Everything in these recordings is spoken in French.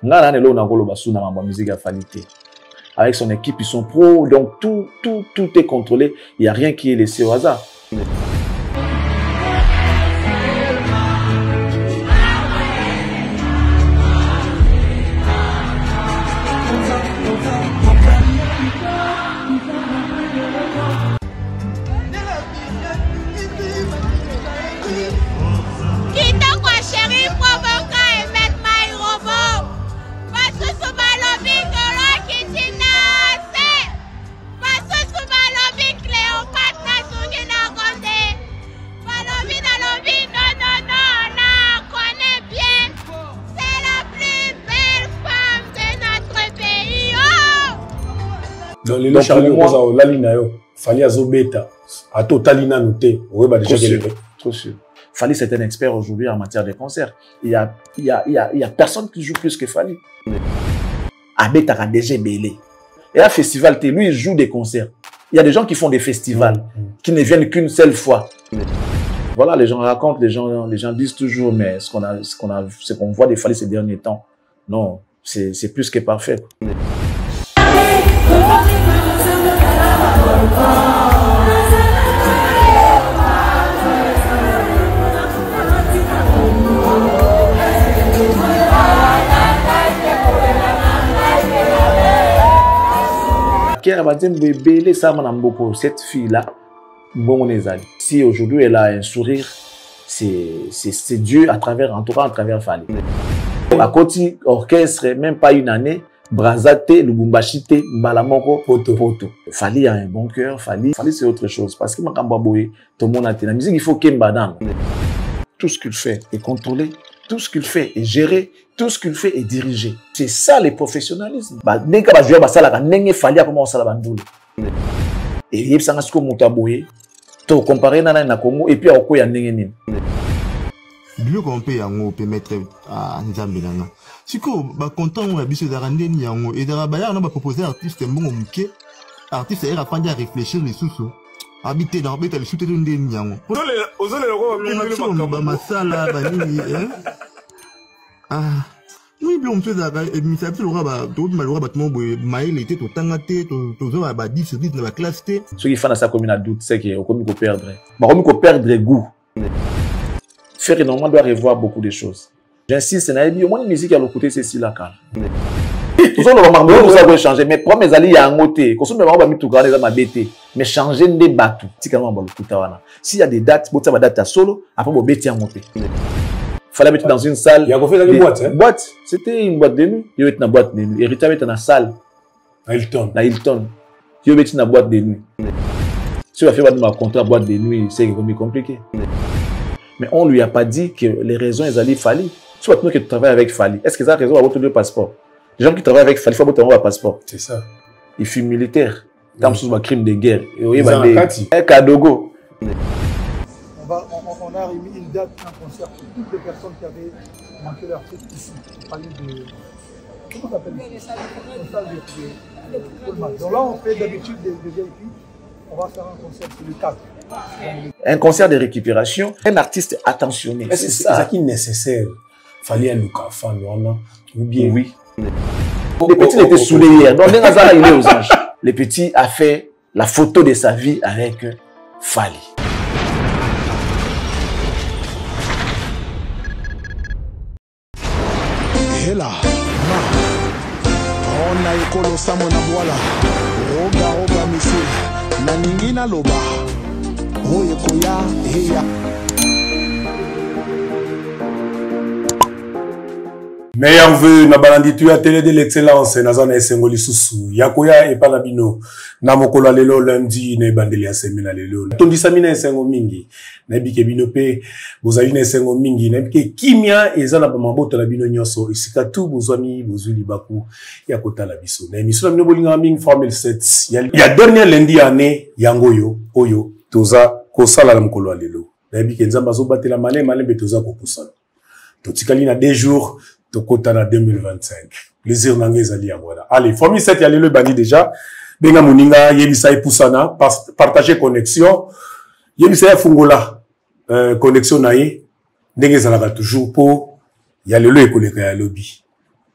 Là, on a la musique à Falité. Avec son équipe, ils sont pros, donc tout est contrôlé. Il n'y a rien qui est laissé au hasard. Dans les Charlie Rosa, la ligne, Fali Azobeta, à Totalina noté, on va déjà trop sûr. Fali, c'est un expert aujourd'hui en matière de concerts. Il y a personne qui joue plus que Fali. Abeta a déjà belé. Et à festival, lui, il joue des concerts. Il y a des gens qui font des festivals, qui ne viennent qu'une seule fois. Voilà, les gens racontent, les gens disent toujours, mais ce qu'on voit des Fali ces derniers temps, non, c'est plus que parfait. Cette fille-là, si aujourd'hui elle a un sourire, c'est Dieu à travers, en tout cas à travers Fali. À côté orchestre, même pas une année, Brazate, Lubumbashi, Malamoko, Poto. Fali a un bon cœur, Fali c'est autre chose. Parce que tout le monde a la musique, il faut qu'il badane. Tout ce qu'il fait est contrôlé, tout ce qu'il fait est géré, tout ce qu'il fait est dirigé. C'est ça le professionnalisme. Dès que je vais à la Fali a commencé à la bandoule. Et il y a ce que Moutaboye, tu compares na Congo et puis à quoi il y a n'engeni. Bien qu'on peut y permettre à Nzambe nanga. Si ko ba content on a biso d'arrender ni yango et d'arabaya on a proposé artiste mbongo muke artiste era pandi à réfléchir les sous habiter dans beta le shooter de ni yango. Ozole le ba masala ba nini ah oui bien on peut d'ailleurs et mi ça le raba tout malheureux battement mail était tout tangate tout zo ba 10 sur 10 dans la classe T. Ce qui fait dans sa commune à doute c'est que comme il perdre. Bah comme il perdre goût. Faire énormément doit revoir beaucoup de choses. J'insiste, au moins une musique à l'écouter, c'est si la calme. Tout ça, nous avons changé. Mais pour mes alliés, il y a un côté. Quand on va tout garder dans ma BT, mais changer des bateaux. S'il y a des dates, vous avez des dates solo, après vous mettez en côté. Il fallait mettre dans une salle. Il y a fait une boîte. Boîte. C'était une boîte de nuit. Il y avait une boîte de nuit. Héritier était dans la salle. À Hilton. Il y avait une boîte de nuit. Si on a fait un contrat boîte de nuit, c'est compliqué. Mais on ne lui a pas dit que les raisons, elles allaient Fali. Soit nous qui travaillons avec Fali. Est-ce qu'ils ont raison à votre passeport? Les gens qui travaillent avec Fali, il faut avoir un passeport. C'est ça. Il fut militaire. Comme sous un crime de guerre. Ils ont un Kati. Un Kadogo. On a remis une date, un concert pour toutes les personnes qui avaient manqué leur truc ici. Fali de... Comment on appelle ça? Donc là, on fait d'habitude des VIP. On va faire un concert sur le 4. Un concert de récupération, un artiste attentionné. C'est ça qui est nécessaire. Fallait un Lucas, ou bien oui. Les petits étaient saoulés hier. Donc, il est aux anges. Les petits a fait la photo de sa vie avec Fali. Et là, on a écolo Samona Boala, Roga Missile, Naningina Loba. Meilleur vœu na balanditu à télé de l'excellence nazana esengoli susu yakoya epa na bino na mokolo lelo lundi ne bandeli ya semina lelo tondisa mina esengo mingi na bike bino pe bozali na esengo mingi na bike kimia ezana ba mabota la bino nyoso isika tu bozwami bozuli baku ya kotala biso na émission na bino bolinga mingi formule 7 ya dernier lundi année yangoyo oyo toza kosala na mokolo lelo na bike nzamba zo batela malembe toza kopusana totikali na 2 jours Tokota na 2025. Plaisir nangez ali voilà. Allez, formule 7 yale le bandi déjà. Benga muninga yebisa epusana, partager connexion. Yebisa fungola connexion nae. Ndenge zalaka toujours pour yale le ekoleka ya lobby.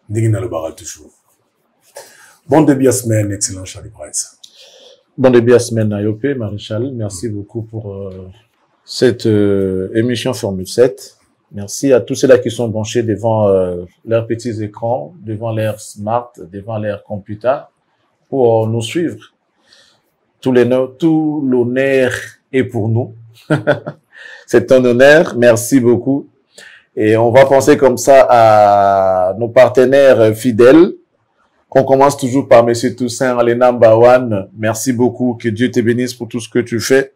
Ndingina le bara toujours. Bon début à semaine, excellent Charlie Prince. Bon début à semaine à Yopé, Maréchal. Merci beaucoup pour cette émission Formule 7. Merci à tous ceux-là qui sont branchés devant leurs petits écrans, devant leur smart, devant leur computer pour nous suivre. Tout l'honneur est pour nous. C'est un honneur. Merci beaucoup. Et on va penser comme ça à nos partenaires fidèles. On commence toujours par Monsieur Toussaint, les number one. Merci beaucoup. Que Dieu te bénisse pour tout ce que tu fais.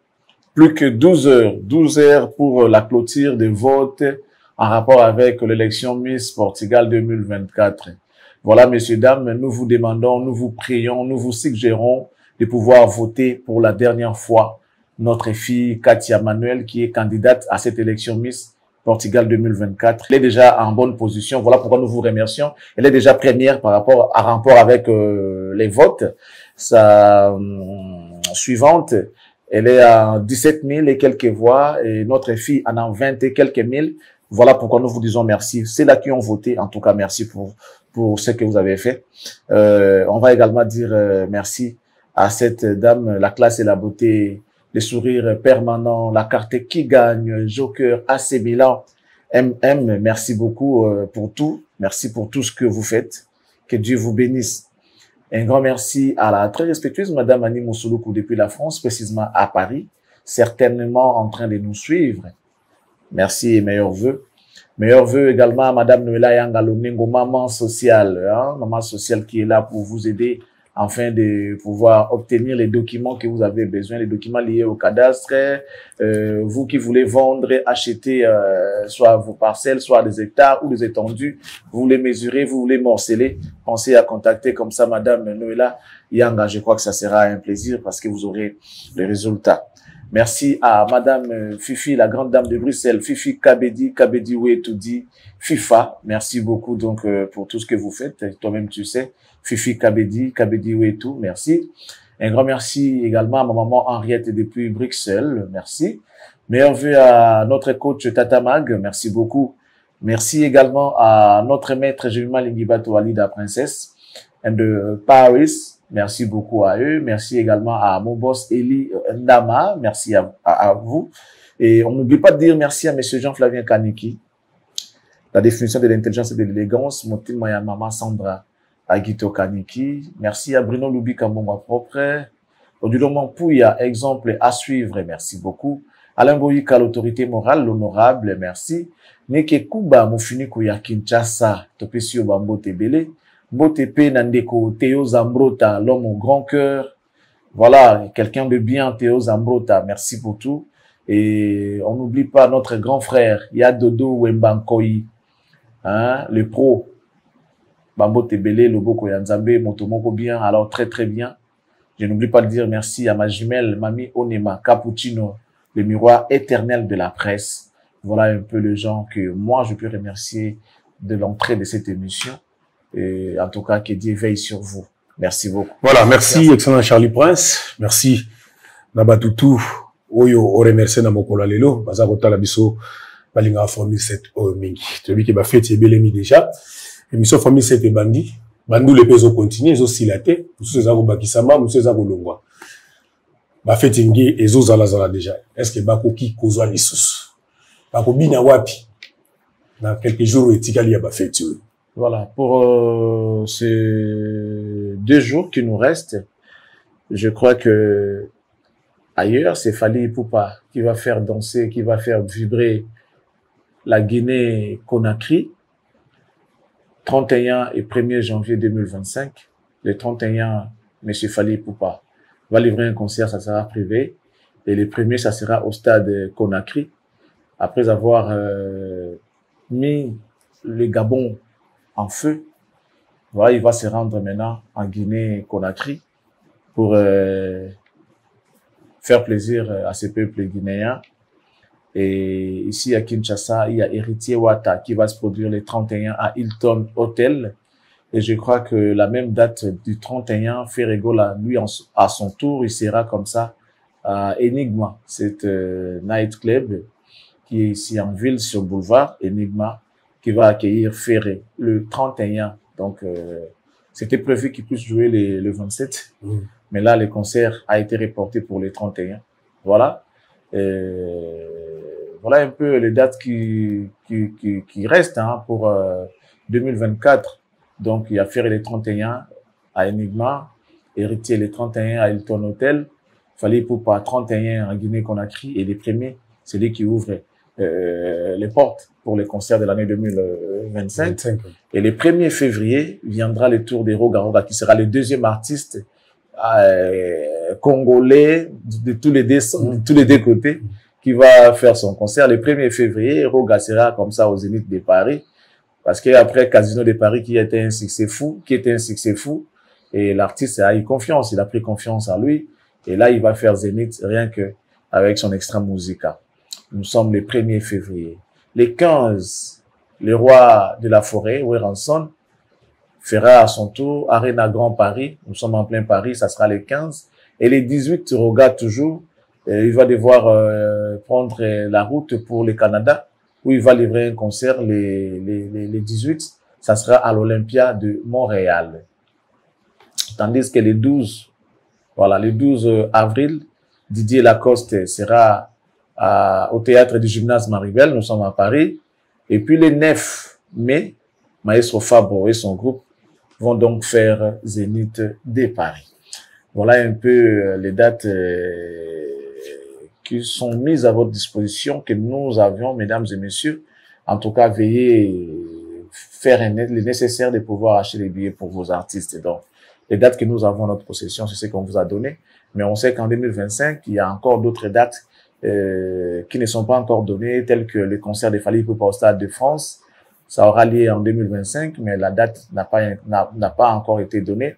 Plus que 12 heures pour la clôture des votes en rapport avec l'élection Miss Portugal 2024. Voilà, messieurs, dames, nous vous demandons, nous vous prions, nous vous suggérons de pouvoir voter pour la dernière fois notre fille Katia Manuel qui est candidate à cette élection Miss Portugal 2024. Elle est déjà en bonne position. Voilà pourquoi nous vous remercions. Elle est déjà première par rapport avec les votes. Sa suivante, elle est à 17 000 et quelques voix et notre fille en a 20 et quelques mille. Voilà pourquoi nous vous disons merci. C'est là qui ont voté. En tout cas, merci pour ce que vous avez fait. On va également dire merci à cette dame, la classe et la beauté, les sourires permanents, la carte qui gagne, Joker, AC Milan, MM. Merci beaucoup pour tout. Merci pour tout ce que vous faites. Que Dieu vous bénisse. Un grand merci à la très respectueuse Madame Annie Moussouloukou depuis la France, précisément à Paris, certainement en train de nous suivre. Merci et meilleurs vœux. Meilleurs vœux également à Madame Noëlla Yangalonengo, maman sociale, maman sociale qui est là pour vous aider afin de pouvoir obtenir les documents que vous avez besoin, les documents liés au cadastre. Vous qui voulez vendre, acheter soit vos parcelles, soit des hectares ou des étendues, vous voulez mesurer, vous voulez morceler, pensez à contacter comme ça Madame Noëlla Yanga. Je crois que ça sera un plaisir parce que vous aurez les résultats. Merci à Madame Fifi, la grande dame de Bruxelles, Fifi Kabedi Ouetoudi, FIFA. Merci beaucoup donc pour tout ce que vous faites. Toi-même tu sais, Fifi Kabedi Ouetou, merci. Un grand merci également à ma maman Henriette depuis Bruxelles, merci. Meilleurs vœux à notre coach Tata Mag, merci beaucoup. Merci également à notre maître Jemima Lingibato Alida Princesse de Paris. Merci beaucoup à eux. Merci également à mon boss Eli Ndama. Merci à vous. Et on n'oublie pas de dire merci à monsieur Jean-Flavien Kaniki. La définition de l'intelligence et de l'élégance. Motin Maya Maman Sandra Aguito Kaniki. Merci à Bruno Lubika Momba Propre. Oduloman Pouya, exemple à suivre. Merci beaucoup. Alain Boyika, l'autorité morale, l'honorable. Merci. Neke Kuba, Mofuni Kouya Kinshasa. Topesio Bambo Tebele. Motepe Nandeko, Théo Zambrota, l'homme au grand cœur. Voilà, quelqu'un de bien, Théo Zambrota. Merci pour tout. Et on n'oublie pas notre grand frère, Yadodo Wembankoyi, le pro. Bambo Tebele, Loboko Yanzambe, Motomoko bien, alors très très bien. Je n'oublie pas de dire merci à ma jumelle, Mami Onema, Cappuccino, le miroir éternel de la presse. Voilà un peu les gens que moi je peux remercier de l'entrée de cette émission. Et en tout cas, que Dieu veille sur vous. Merci beaucoup. Voilà, merci, excellent Charlie Prince. Merci. Nabatutu, Oyo, o remercie na mokolo lelo, baza kotala biso, balinga Formule 7 o mingi. Tu as vu que ba fête ebelemi déjà. Émission Formule 7 et bandi. Bandu le peso continue, ezo silate, musu ezako bakisama, musu ezako longwa. Ba fête ngi ezo zala déjà. Est-ce que bako ki kozwa lisusu? Bako bina wapi? Dans quelques jours etikali ya ba fête. Voilà, pour ces 2 jours qui nous restent, je crois que ailleurs, c'est Fally Ipupa qui va faire danser, qui va faire vibrer la Guinée-Conakry. 31 et 1er janvier 2025. Le 31, M. Fally Ipupa va livrer un concert, ça sera privé. Et le 1er, ça sera au stade Conakry. Après avoir mis le Gabon en feu, voilà, il va se rendre maintenant en Guinée-Conakry pour faire plaisir à ces peuples guinéens. Et ici à Kinshasa, il y a Héritier Wata qui va se produire le 31 à Hilton Hotel. Et je crois que la même date du 31, Ferregola, lui, à son tour, il sera comme ça à Enigma, cette nightclub qui est ici en ville sur boulevard Enigma, qui va accueillir Ferré le 31. Donc, c'était prévu qu'il puisse jouer le 27. Mais là, le concert a été reporté pour le 31. Voilà. Voilà un peu les dates qui restent hein, pour 2024. Donc, il y a Ferré le 31 à Enigma, Héritier le 31 à Hilton Hotel, Fally Ipupa 31 à Guinée-Conakry et les premiers, c'est lui qui ouvre les portes pour les concerts de l'année 2025. Et le 1er février viendra le tour des Roga Roga, qui sera le deuxième artiste congolais de tous les deux côtés qui va faire son concert. Le 1er février, Roga sera comme ça au Zénith de Paris, parce qu'après Casino de Paris qui était un succès fou, et l'artiste a eu confiance, il a pris confiance en lui, et là il va faire Zénith rien que avec son extra musica. Nous sommes le 1er février. Le 15, le roi de la forêt, Weranson, fera à son tour Arena Grand Paris. Nous sommes en plein Paris, ça sera le 15. Et le 18, Roga toujours, il va devoir prendre la route pour le Canada, où il va livrer un concert les 18. Ça sera à l'Olympia de Montréal. Tandis que le 12, voilà, le 12 avril, Didier Lacoste sera au théâtre du Gymnase Maribel, nous sommes à Paris. Et puis le 9 mai, Maestro Fabro et son groupe vont donc faire Zénith de Paris. Voilà un peu les dates qui sont mises à votre disposition, que nous avions, mesdames et messieurs. En tout cas, veuillez faire le nécessaire de pouvoir acheter les billets pour vos artistes. Et donc, les dates que nous avons en notre possession, c'est ce qu'on vous a donné. Mais on sait qu'en 2025, il y a encore d'autres dates qui ne sont pas encore données, telles que le concert de Fally Ipupa au Stade de France. Ça aura lieu en 2025, mais la date n'a pas encore été donnée.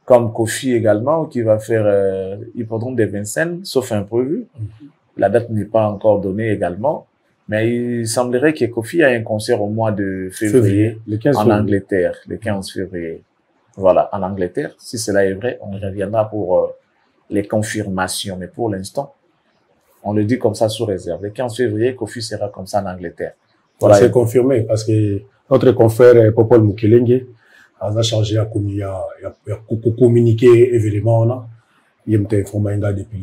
Comme Kofi également, qui va faire Hippodrome de Vincennes, sauf imprévu. La date n'est pas encore donnée également. Mais il semblerait que Kofi a un concert au mois de février le 15 en Angleterre, le 15 février. Voilà, en Angleterre. Si cela est vrai, on reviendra pour les confirmations. Mais pour l'instant, on le dit comme ça sous réserve. Le 15 février, Kofi sera comme ça en Angleterre. Voilà. C'est confirmé parce que notre confrère Popol Mukelenge a chargé à communiquer évidemment. Il m'a informé depuis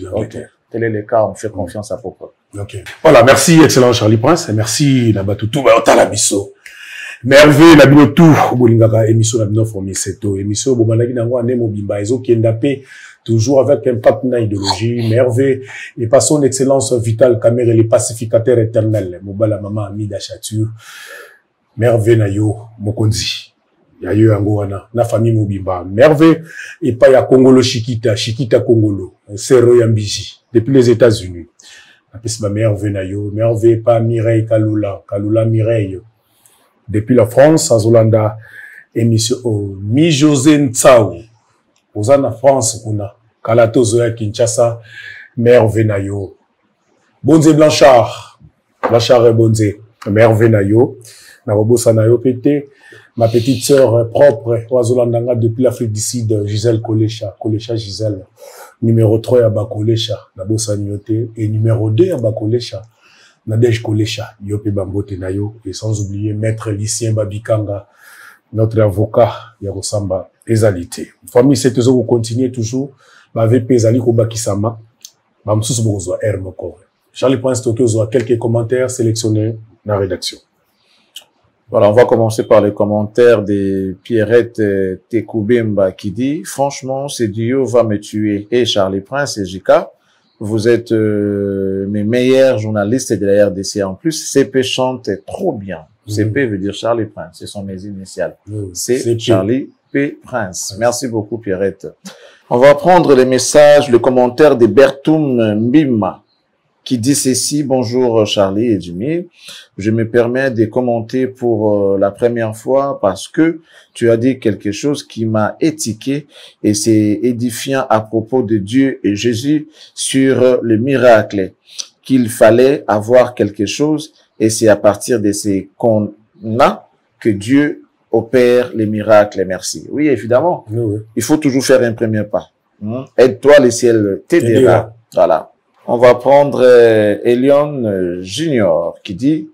l'Angleterre. Tel est le cas, on fait confiance à Popol. Ok. Voilà, merci excellent Charlie Prince et merci Nabatutu Baotalabiso. Merveille la binotu bolingaka émission la bino fourmi seto émission bomanaki nango ane mobimba ezo kiendape toujours avec impact na idéologie merveille et par son excellence vitale Camère les pacificateurs éternels mobala maman Amida Chature merveille na yo mokonzi ya yo yango wana na famille mobimba merveille et pas ya Congolo Chiquita Congolo Sero Yambiji depuis les États-Unis apesi ba merveille na yo merveille pas Mireille Kalula Mireille depuis la France, à Zolanda, émission Mi José Ntsao. Aux en France, on a Kalato Zoya Kinshasa, Mère Venayo. Bonze Blanchard et Bonze, Mère Venayo. Narobo Sanayo Pété, ma petite sœur propre, Oazolandanga, depuis l'Afrique du Sud, Gisèle Kolecha Gisèle. Numéro 3 à Bakolecha, Nabo Sanyote, et numéro 2 à Bakolecha. Nadej Kolecha, Yope Bambote Nayo, et sans oublier Maître Lucien Babikanga, notre avocat, Yarosamba, Ezalité. Famille, c'est toujours, vous continuez toujours, avec Ezali Kobakisama, Bamsous Bozoa, Hermoko. Charlie Prince Tokyo, quelques commentaires sélectionnés dans la rédaction. Voilà, on va commencer par les commentaires de Pierrette Tekoubemba qui dit, franchement, ce duo va me tuer. Et Charlie Prince et Jika, vous êtes mes meilleurs journalistes de la RDC. En plus, CP chante trop bien. CP veut dire Charlie Prince. Ce sont mes initiales. C'est Charlie P. Prince. Merci beaucoup, Pierrette. On va prendre les messages, le commentaire de Bertoum Mbima qui dit ceci. Bonjour Charlie et Jimmy. Je me permets de commenter pour la première fois parce que tu as dit quelque chose qui m'a étiqué et c'est édifiant à propos de Dieu et Jésus sur le miracle, qu'il fallait avoir quelque chose et c'est à partir de ce qu'on a que Dieu opère les miracles. Merci. Oui, évidemment. Oui. Il faut toujours faire un premier pas. Aide-toi, le ciel t'aidera. Voilà. On va prendre Elion Junior qui dit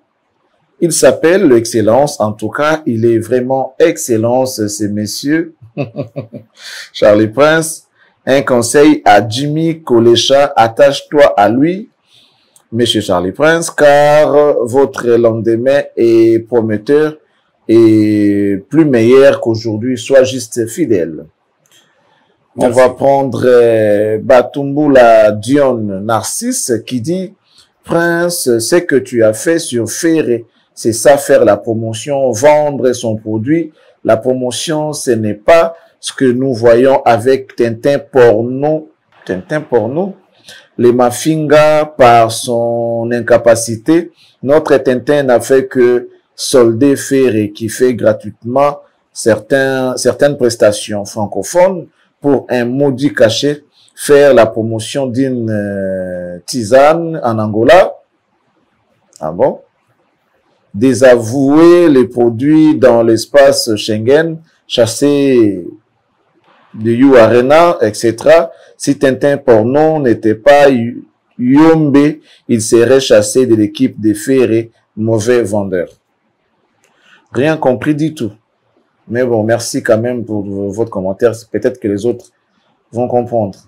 Il s'appelle l'excellence. En tout cas, il est vraiment excellence, ces messieurs. Charlie Prince, un conseil à Jimmy Kolecha, attache-toi à lui, monsieur Charlie Prince, car votre lendemain est prometteur et plus meilleur qu'aujourd'hui. Sois juste fidèle. On va prendre Batumbula Dion Narcisse qui dit « Prince, ce que tu as fait sur Ferré, c'est ça faire la promotion, vendre son produit. La promotion, ce n'est pas ce que nous voyons avec Tintin Porno. Tintin Porno, les Mafinga, par son incapacité, notre Tintin n'a fait que solder Ferré qui fait gratuitement certaines prestations francophones pour un maudit cachet, faire la promotion d'une tisane en Angola. Ah bon? Désavouer les produits dans l'espace Schengen, chasser de You Arena, etc. Si Tintin Porno n'était pas Yombe, il serait chassé de l'équipe de Ferré, mauvais vendeur. Rien compris du tout. Mais bon, merci quand même pour votre commentaire. Peut-être que les autres vont comprendre.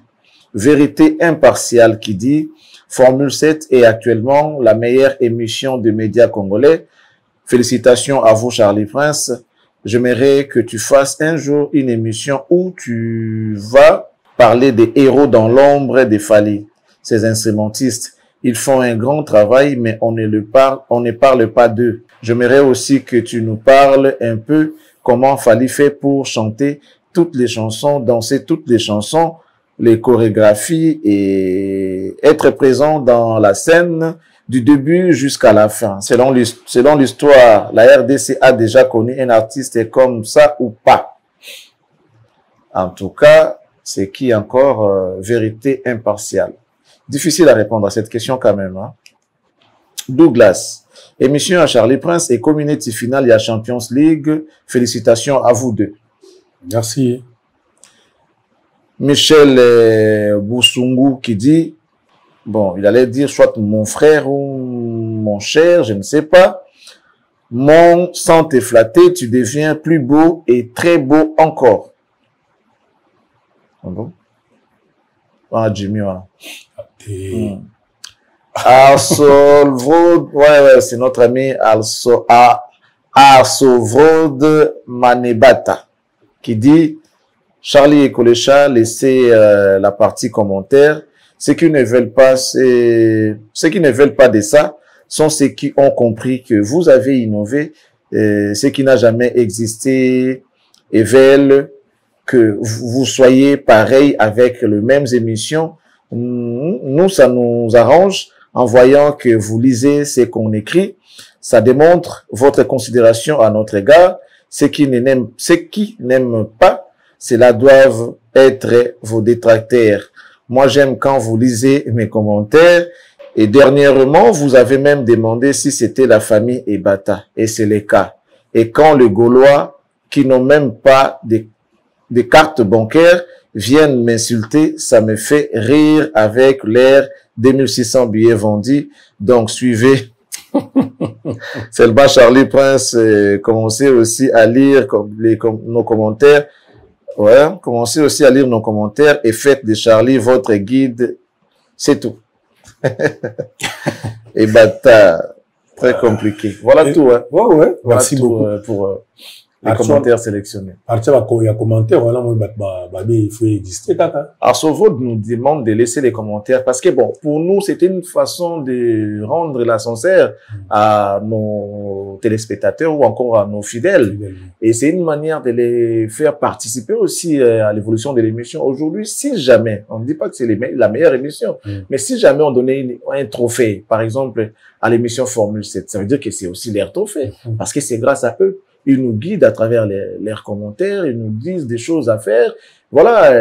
Vérité impartiale qui dit « Formule 7 est actuellement la meilleure émission de médias congolais. Félicitations à vous, Charlie Prince. J'aimerais que tu fasses un jour une émission où tu vas parler des héros dans l'ombre des Fali. Ces instrumentistes, ils font un grand travail, mais on ne parle pas d'eux. J'aimerais aussi que tu nous parles un peu comment Fali fait pour chanter toutes les chansons, danser toutes les chansons, les chorégraphies et être présent dans la scène du début jusqu'à la fin. Selon l'histoire, la RDC a déjà connu un artiste comme ça ou pas. En tout cas, c'est qui encore vérité impartiale. Difficile à répondre à cette question quand même. Hein? Douglas, émission à Charlie Prince et Community Finale, il y a Champions League. Félicitations à vous deux. Merci. Michel Boussungu qui dit, bon, il allait dire soit mon frère ou mon cher, je ne sais pas. Mon sang t'est flatté, tu deviens plus beau et très beau encore. Ah bon? Ah, Jimmy, voilà. Arsolvrod, ouais, c'est notre ami Arsolvrod Manebata qui dit Charlie et Kolecha, laissez la partie commentaire. Ceux qui ne veulent pas de ça sont ceux qui ont compris que vous avez innové, ce qui n'a jamais existé et veulent que vous soyez pareil avec les mêmes émissions. Nous, ça nous arrange en voyant que vous lisez ce qu'on écrit. Ça démontre votre considération à notre égard. Ceux qui n'aiment pas, cela doivent être vos détracteurs. Moi, j'aime quand vous lisez mes commentaires. Et dernièrement, vous avez même demandé si c'était la famille Ebata. Et c'est le cas. Et quand les Gaulois, qui n'ont même pas des cartes bancaires, viennent m'insulter, ça me fait rire avec l'air 2600 billets vendus. Donc, suivez. C'est le bas Charlie Prince. Commencez aussi à lire nos commentaires. Ouais, commencez aussi à lire nos commentaires et faites de Charlie votre guide. C'est tout. Et bâtard. Très compliqué. Voilà tout. Hein. Ouais. Voilà merci tout, beaucoup. Pour les commentaires sélectionnés. Il y a commentaires, voilà, moi, il faut exister, tata. Arsovod nous demande de laisser les commentaires parce que bon, pour nous, c'était une façon de rendre l'ascenseur à nos téléspectateurs ou encore à nos fidèles. Et c'est une manière de les faire participer aussi à l'évolution de l'émission. Aujourd'hui, si jamais, on ne dit pas que c'est la meilleure émission, mais si jamais on donnait un trophée, par exemple, à l'émission Formule 7, ça veut dire que c'est aussi leur trophée parce que c'est grâce à eux. Ils nous guident à travers leurs commentaires, ils nous disent des choses à faire. Voilà,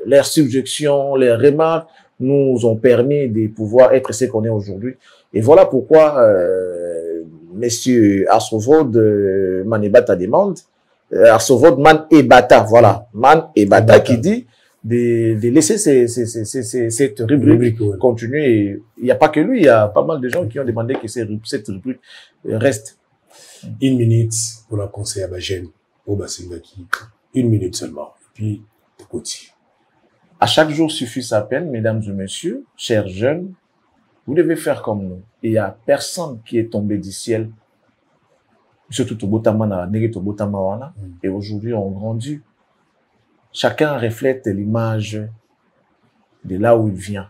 leurs suggestions, leurs remarques nous ont permis de pouvoir être ce qu'on est aujourd'hui. Et voilà pourquoi Monsieur Arsovod Manebata demande, Arsovod Man Ebata, voilà, Man Ebata qui dit, de laisser cette rubrique continuer. Et il n'y a pas que lui, il y a pas mal de gens qui ont demandé que cette rubrique reste. 1 minute pour la conseil à Bagène, au Basingaki. 1 minute seulement. Et puis, côté. À chaque jour suffit sa peine, mesdames et messieurs, chers jeunes, vous devez faire comme nous. Il n'y a personne qui est tombé du ciel. Surtout et aujourd'hui, on grandit. Chacun reflète l'image de là où il vient.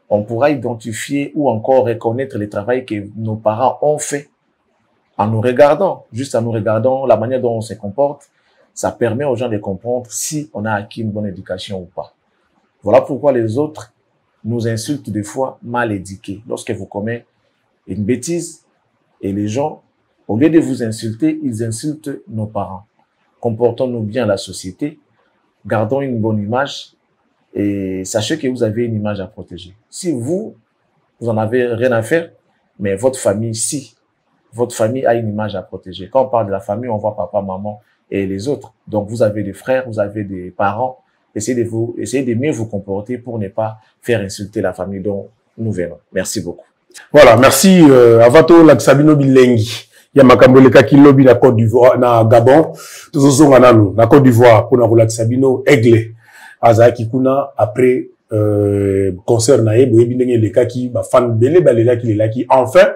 On pourra identifier ou encore reconnaître le travail que nos parents ont fait en nous regardant, juste en nous regardant, la manière dont on se comporte. Ça permet aux gens de comprendre si on a acquis une bonne éducation ou pas. Voilà pourquoi les autres nous insultent des fois mal éduqués. Lorsque vous commettez une bêtise et les gens, au lieu de vous insulter, ils insultent nos parents. Comportons-nous bien à la société, gardons une bonne image et sachez que vous avez une image à protéger. Si vous en avez rien à faire, mais votre famille, si. Votre famille a une image à protéger. Quand on parle de la famille, on voit papa, maman et les autres. Donc, vous avez des frères, vous avez des parents. Essayez de mieux vous comporter pour ne pas faire insulter la famille dont nous venons. Merci beaucoup. Voilà, merci. Avato Laksabino Bilengi. Il y a Makamboleka qui lobby la Côte d'Ivoire, na Gabon. Tous ceux na Côte d'Ivoire pour na Laksabino Aigle. Azaki Kuna après concert nae boyebi ndenge le kaki ba fan belé balela ki le laki enfin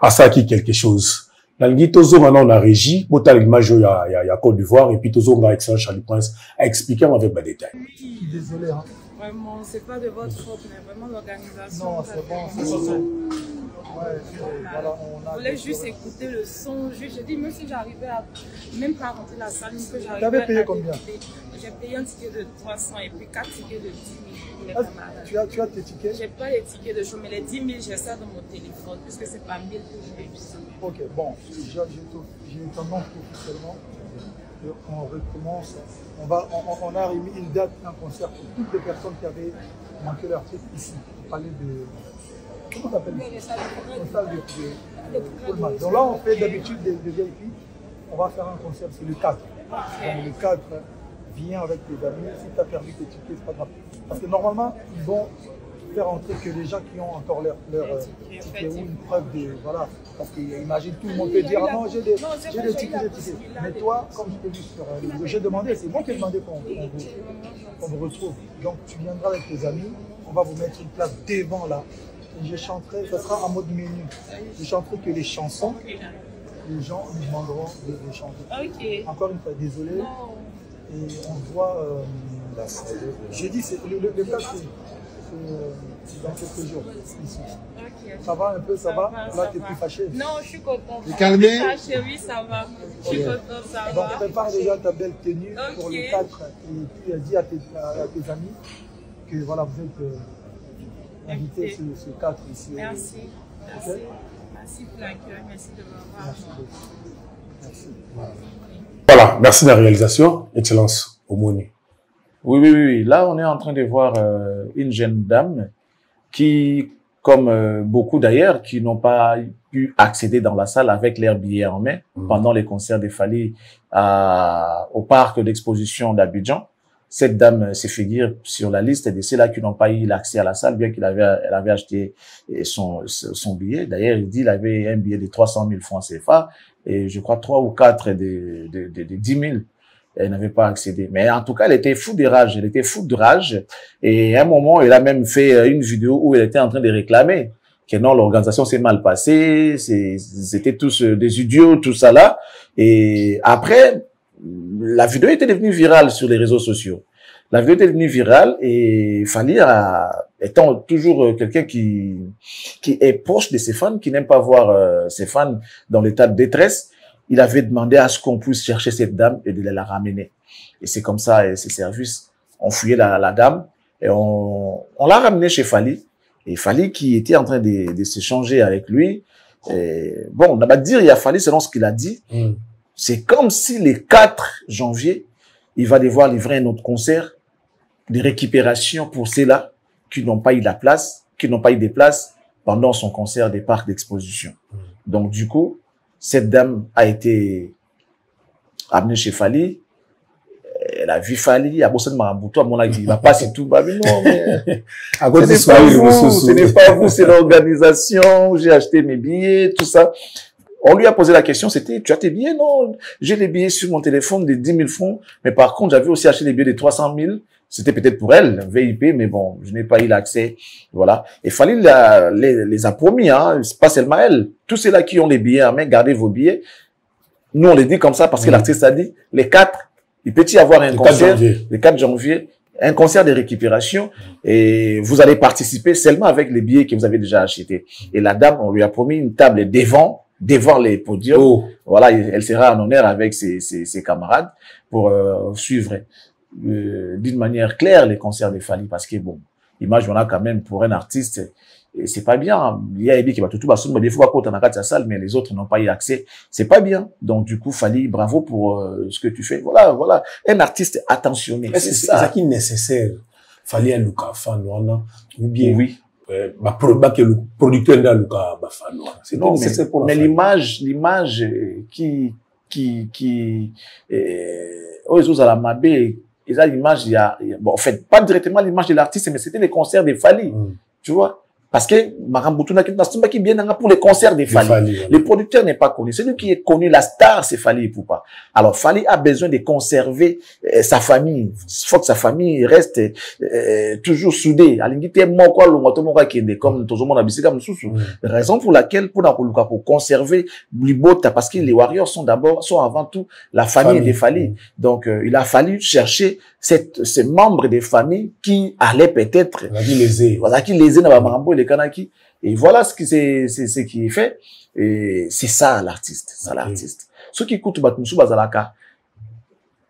asaki quelque chose. Nalgi tozonga na on a régie botal l'image ya Côte d'Ivoire et puis tozonga excellent Charlie Prince a expliqué avec des détails. Désolé hein. Vraiment, c'est pas de votre faute, mais vraiment l'organisation. Non, c'est bon, c'est bon. Ouais, voilà, on voulait juste écouter le son. J'ai dit, même si j'arrivais à même pas rentrer la salle, même que j'arrivais à... Tu avais payé combien? J'ai payé un ticket de 300 et puis 4 tickets de 10 000 pour les camarades. Tu as tes tickets? J'ai pas les tickets de show, mais les 10 000, j'ai ça dans mon téléphone, puisque c'est pas 1000 que j'ai eu ça. Ok, bon, j'ai tendance officiellement. On recommence. On a remis une date, un concert pour toutes les personnes qui avaient manqué leur truc ici. On parlait de... Comment on appelle ça? Donc là, on fait d'habitude des VIP. On va faire un concert, c'est le 4. Donc le 4, viens avec tes amis. Si tu as perdu tes tickets, c'est pas grave. Parce que normalement, ils vont faire entrer que les gens qui ont encore leur ticket ou une preuve de... Voilà. Parce qu'imagine, tout le monde peut dire, non, j'ai des tickets, des tickets. Mais toi, comme je t'ai dit sur le vidéo, j'ai demandé, c'est moi qui ai demandé qu'on vous retrouve. Donc tu viendras avec tes amis, on va vous mettre une place devant là. Et je chanterai, ça sera en mode menu. Je chanterai que les chansons, les gens nous demanderont de les chanter. Encore une fois, désolé. Et on voit, j'ai dit, le cas c'est dans quelques jours ici. Ça va un peu, ça va? Là, tu es plus fâché? Non, je suis contente. Tu es calmé? Oui, ça va. Je suis contente, ça va. Donc, prépare déjà ta belle tenue pour le 4 et puis dis à tes amis que voilà, vous êtes invités ce 4 ici. Merci. Merci. Merci pour l'accueil. Merci de m'avoir. Merci beaucoup. Merci. Voilà, merci de la réalisation. Excellence au Moni. Oui. Là, on est en train de voir une jeune dame qui, comme beaucoup d'ailleurs, qui n'ont pas pu accéder dans la salle avec leurs billets en main pendant les concerts de Fally au parc d'exposition d'Abidjan. Cette dame se figure sur la liste de ceux-là qui n'ont pas eu l'accès à la salle, bien elle avait acheté son billet. D'ailleurs, il dit qu'il avait un billet de 300 000 francs CFA et je crois 3 ou 4 de 10 000. Elle n'avait pas accédé. Mais en tout cas, elle était fou de rage. Elle était fou de rage. Et à un moment, elle a même fait une vidéo où elle était en train de réclamer que non, l'organisation s'est mal passée. C'était tous des idiots, tout ça là. Et après, la vidéo était devenue virale sur les réseaux sociaux. La vidéo était devenue virale et Fally, étant toujours quelqu'un qui est proche de ses fans, qui n'aime pas voir ses fans dans l'état de détresse, il avait demandé à ce qu'on puisse chercher cette dame et de la ramener. Et c'est comme ça, et ces services ont fouillé la dame et on l'a ramenée chez Fally. Et Fally qui était en train de s'échanger avec lui. Et bon, on va dire, il y a Fally selon ce qu'il a dit. C'est comme si le 4 janvier, il va devoir livrer un autre concert de récupération pour ceux-là qui n'ont pas eu la place, qui n'ont pas eu des places pendant son concert des parcs d'exposition. Donc du coup, cette dame a été amenée chez Fally. elle a vu Fali, à Boston Maraboutou, à mon avis, il va pas si tout, bah, mais non, mais, ce n'est pas vous, c'est l'organisation, j'ai acheté mes billets, tout ça. On lui a posé la question, c'était, tu as tes billets? Non, j'ai les billets sur mon téléphone de 10 000 francs, mais par contre, j'avais aussi acheté des billets de 300 000. C'était peut-être pour elle, VIP, mais bon, je n'ai pas eu l'accès. Voilà. Et Fali les a promis, hein, c'est pas seulement elle. Tous ceux-là qui ont les billets en main, gardez vos billets. Nous, on les dit comme ça parce que l'artiste a dit, les 4, il peut y avoir un concert, le 4 janvier, un concert de récupération, et vous allez participer seulement avec les billets que vous avez déjà achetés. Et la dame, on lui a promis une table devant les podiums. Oh. Voilà, elle sera en honneur avec ses camarades pour suivre d'une manière claire les concerts de Fali, parce que bon, image on a quand même pour un artiste, c'est pas bien. Il y a des qui va tout des fois quand on a la salle, mais les autres n'ont pas eu accès. C'est pas bien. Donc du coup, Fali, bravo pour ce que tu fais. Voilà, voilà, un artiste attentionné. C'est ça qui est nécessaire. Fali un Luka fan ou bien oui. Que le producteur de Luka fan. C'est nécessaire pour mais l'image qui aux autres à la Mabé. Et là, l'image, bon, en fait, pas directement l'image de l'artiste, mais c'était les concerts de Fali. Tu vois? Parce que, Maramboutouna, qui vient pour les concerts de Fali. Le producteur n'est pas connu. Celui qui est connu, la star, c'est Fali Ipupa. Alors, Fali a besoin de conserver sa famille. Il faut que sa famille reste toujours soudée. Comme tout le monde a dit, raison pour laquelle, pour conserver Libota, parce que les Warriors sont avant tout la famille des Fali. Donc, il a fallu chercher ces membres des familles qui allaient peut-être, les Kanaki. Et voilà ce qui est fait. Et c'est ça, l'artiste. C'est l'artiste. Ceux qui écoutent Batmoussou Bazalaka,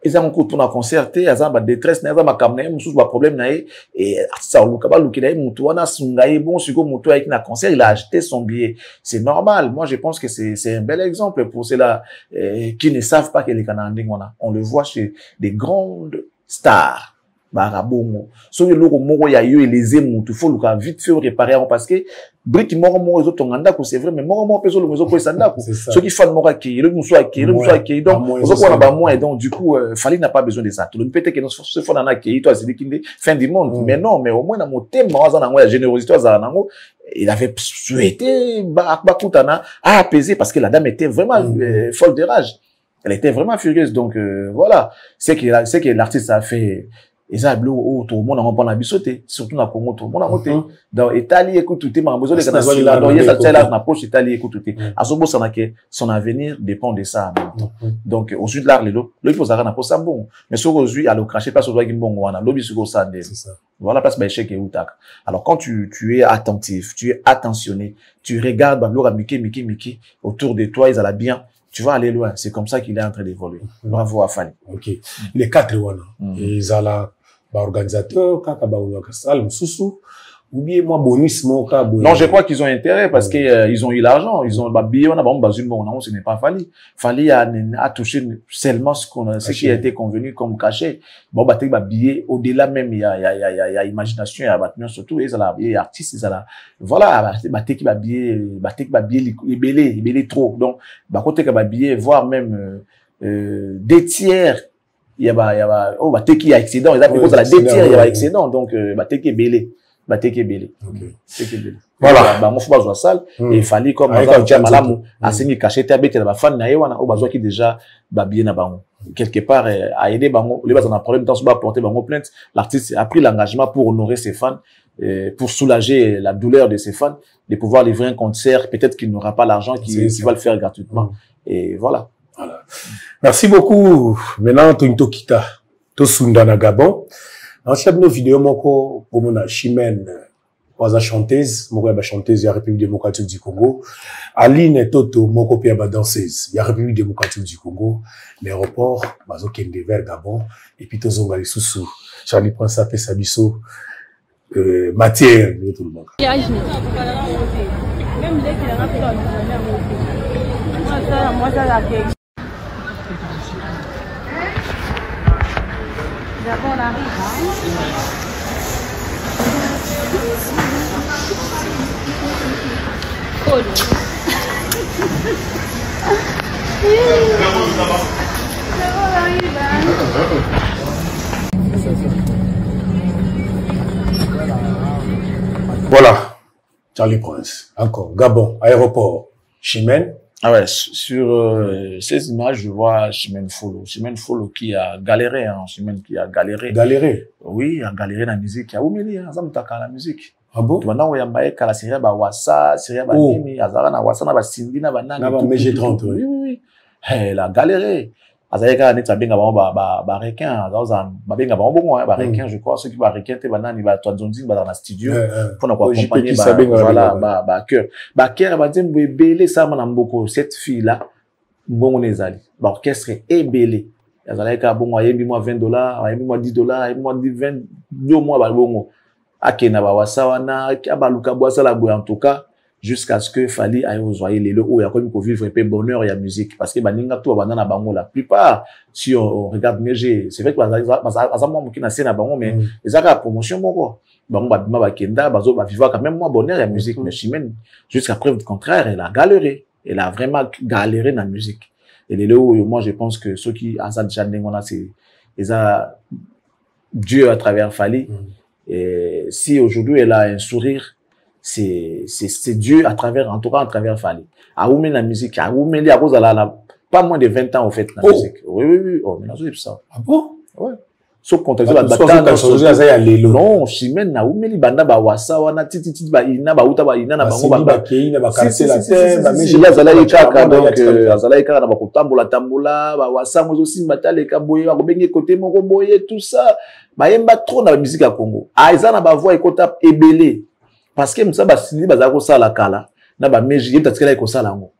ils ont un coup pour un concert, ils ont une détresse, ils ont un problème, et ça, concert, il a acheté son billet. C'est normal. Moi, je pense que c'est un bel exemple pour ceux-là qui ne savent pas que les Canadiens, on le voit chez des grandes stars. Barabongo. So le logo moko ya yo eleze mutu faut luka vite fait réparer parce que brique moko moko ezo tonganda ko c'est vrai mais moko moko peso le mezo ko sanda ko ceux qui font moko ki le muso aki donc ozo ko na ba moi et donc du coup Fali n'a pas besoin de ça tout le peut-être que se font na ki toi c'est dit fin du monde mais non mais au moins na motema waza na ya générosité waza nango il avait souhaité bakutana à apaiser parce que la dame était vraiment folle de rage, elle était vraiment furieuse donc voilà c'est que l'artiste a fait. Et ça, tout le monde a pas la bisoté, surtout dans le Congo, tout le monde a voté. Dans l'Italie, écoute, tout le monde a besoin de ça. Donc, il y a ça, là, dans poche, Italie, écoute, tout. À ce moment, son avenir dépend de ça, en même temps. Donc, au sud de l'art, il faut savoir, n'a ça bon. Mais sur aujourd'hui, à le cracher, pas sur le bon, on a l'objet sur ça, voilà, place, échec et outak. Alors, quand tu es attentif, tu es attentionné, tu regardes, Miki, autour de toi, ils allaient bien. Tu vas aller loin. C'est comme ça qu'il est en train d'évoluer. Bravo à Fali. Ok. Les 4, ils allaient, organisateur, ou bien moi bonus non, je crois qu'ils ont intérêt parce que ils ont eu l'argent, ils ont billet on a non, ce n'est pas Fali. Fali a touché seulement ce qui a été convenu comme cachet. Bon billet au-delà même il y a imagination, il y a bâtiment surtout ils y a artistes ils là. Voilà, billet les trop. Donc côté que billet voire même 2 tiers il y a qui a excédent, il y a cause de la 2 tiers il y a excédent donc qui belé. Voilà. Moi, faut pas salle. Et il fallait comme Malamu, enseigner caché, t'habiter la fan naïwana, au besoin qui déjà, bien na bango. Quelque part, a aidé bango, les bases en a problème, dans ce bas porter bango plainte. L'artiste a pris l'engagement pour honorer ses fans, pour soulager la douleur de ses fans, de pouvoir livrer un concert, peut-être qu'il n'aura pas l'argent, qu'il va le faire gratuitement. Et voilà. Voilà. Merci beaucoup. Maintenant, Kita, Tosundana Gabon. Dans chaque vidéo, moko, comme on a Chimène, waza chanteuse, moko yaba chanteuse, ya République démocratique du Congo. Aline Toto, moko yaba danseuse, ya République démocratique du Congo. L'aéroport, bazo kende vers Gabon, et puis tozonga les sous Charlie Prince a fait sa biso, matière, tout le monde. D'abord, on arrive, Cool. D'abord, on arrive, Voilà. Charlie Prince. Encore. Gabon, aéroport. Chimène. Ah ouais, sur ces images, je vois Chimène Folo. Chimène Folo qui a galéré, hein. Chimène qui a galéré. Galéré. Oui, a galéré dans la musique. Il y a oumeli, hein. Ça me taque la musique. Ah bon? Maintenant, il y a mbaye kala série ba wasa, série ba nini, azara na wasa na ba sindi na ba nani. Na ba MG30, oui, oui. Elle a galéré. Azara kala neta benga ba requin, azara ba benga ba bongo, ba requin, je crois, ceux qui ba requin te ba nani ba toanzonzi ba dans la studio. Pour nous accompagner ba cœur. Ba cœur ba nzembo ebele ça na mboko cette fille là. Bongo nezali. Ba orchestre ebele. Azara kala bongo ayembi moi $20, ayembi moi $10, ayembi moi 20 2 mois ba bongo. Akena ba wasawana abaluka boisa la boya en tout cas jusqu'à ce que Fally aille rejoindre les lots où il y a comme pour vivre un peu bonheur et la musique parce que baninga tout banana bango la plupart si on regarde Mégé c'est vrai que bazamo qui na scène bango mais les aka promotion moko bango ba kenda bazo ba vivre quand même moi bonheur et la musique mais Chimène jusqu'à preuve du contraire elle a galéré, elle a vraiment galéré dans la musique et les lots moi je pense que ceux qui Azad Chandengona c'est ils a Dieu à travers Fally. Et si aujourd'hui elle a un sourire, c'est Dieu à travers, en tout cas à travers Fally. A oumen la musique, a oumen li à cause de la pas moins de 20 ans au fait la musique. Oui, oui, oui. Oh, mais là, c'est ça. Ah bon? Ouais. Sauf quand elle a bataille. Non, Chimène na oumen li banda ba wasa wana titi ba ina ba uta ba ina na bango ba keina ba karse la terre ba meji la zala ikaka donc zala ikaka na ba kotambola tambola ba wasa mozo simba tale ka boye ba benge côté moko boye tout ça. Bayemba trop na musique ya Congo. Aiza na ba voix ekota ebele. Parce que msa ba sindi baza ko sala kala na ba meji yeta tikela ko sala ngo.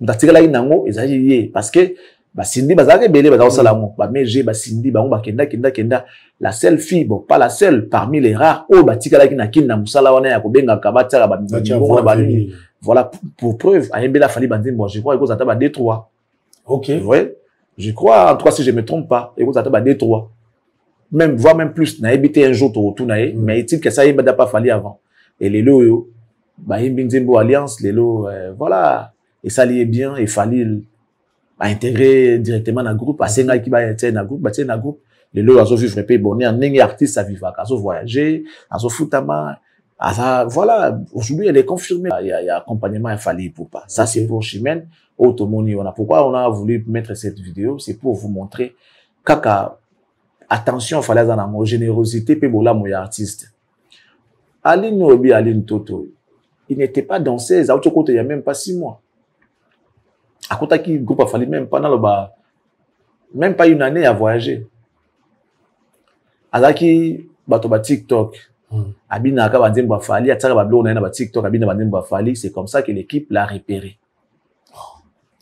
Ndatikela inango ezali ye parce que ba sindi baza ke ebele baza ko sala ngo. Ba meji ba sindi ba ngo ba kenda la seule fille bon pas la seule parmi les rares o ba tikela kina kinna musala wana ya ko benga ka batala ba ngo ba ni. Voilà pour preuve ayembela Fally bandine bon je crois que ça ta ba D3. OK. Ouais. Je crois en tout cas si je me trompe pas et que ça ta ba D3. Même voire même plus na habité un jour tout naé mais il que ça il m'a pas fallu avant et les lots bah Nzembo alliance les lots voilà et ça liait bien et fallait intégrer directement dans groupe à senga qui va être dans groupe na groupe les lots azo vivre peu bonheur n'engé artiste à vivre azo voyager azo foutama voilà aujourd'hui elle est confirmée il y a accompagnement il fallait pour pas ça c'est pour Chimène Automoni on a pourquoi on a voulu mettre cette vidéo c'est pour vous montrer kaka attention, fallait avoir une générosité, puis voilà, mon artiste. Aline Obi, Aline Toto, il n'était pas danseuse, à l'autre côté, il n'y a même pas 6 mois. À côté qui groupe a fallu même pas dans le bas, même pas 1 année à voyager. Alors qui, bato TikTok, Abina Aka Bandemba Fally, Atsara Bablo, on a un TikTok, Abina Bandemba Fally, c'est comme ça que l'équipe l'a repéré.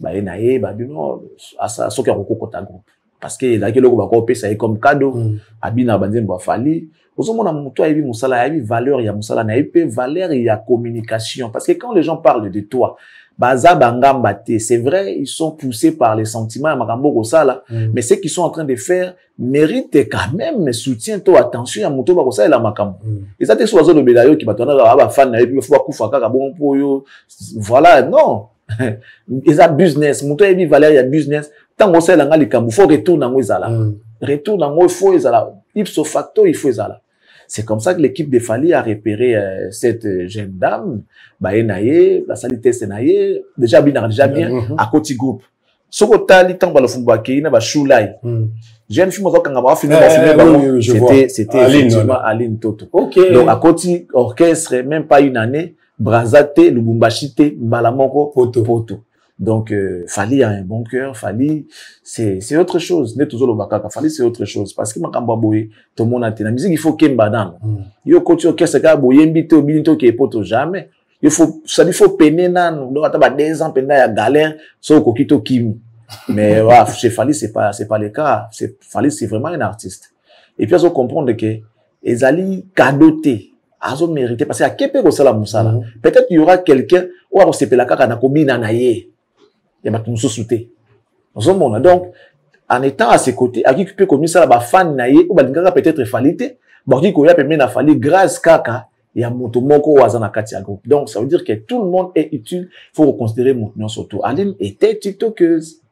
Bah, Enae, Babino, à ça, ce qui a recours contre un groupe. Parce que là, quelqu'un va copier ça comme cadeau. Abina Bandemba Fally. Vous savez, mon toi, il y a musala, il y a valeur, il y a musala, il y a valeur, il y a communication. Parce que quand les gens parlent de toi, baza bangamba te, c'est vrai, ils sont poussés par les sentiments, mais ce qu'ils sont en train de faire mérite quand même soutien, toi, attention, à mon tour, ça, la makambo. Et ça, t'es soit le bédayo qui va tourner à fan, et puis il faut koufa bon pour yo. Voilà, non. Ils ont business, mon tour, il y a valeur, il y a business. Tant que ça, il faut retourner dans Ezala. Retourner dans faut Ezala. Ipso facto, il faut Ezala. C'est comme ça que l'équipe de Fally a repéré cette jeune dame. Bah, Enaye, la salité Senaye, déjà bien, à côté groupe. Ce que t'as tant le fumba qui n'a pas choulai. Jeune fille, moi, quand on va finir, c'était effectivement Aline Toto. Donc, à côté orchestre, même pas 1 année, Brazate, Lubumbashi, Malamoko, Poto. Donc, Fally a un bon cœur. Fally, c'est autre chose. N'est toujours le bakaka. Fally, c'est autre chose. Parce que makamba boye, tout le monde a la musique, il faut qu'il badan. Yo coach orchestre ka boye mbito binito qui est poto jamais. Il faut, ça il faut peiner nan. Donc, attends, 2 ans peiner ya galère, so kokito kimi. Mais, voilà, chez Fally, c'est pas le cas. Fally, c'est vraiment un artiste. Et puis, il faut comprendre que, ezali kadoté. Azo mérité. Parce qu'à Kepe Rosala Moussala. Peut-être qu'il y aura quelqu'un, ou à Rosepela Kaka na komina na ye. Il y a tout sauté. Donc, en étant à ses côtés, à qui peut comme ça, la fan naïe, ou peut-être falité, bordi qu'on a permis na fali grâce kaka, il y a moto moko wazana katia groupe. Donc, ça veut dire que tout le monde est utile, il faut reconsidérer mon surtout. Aline était tiktokeuse.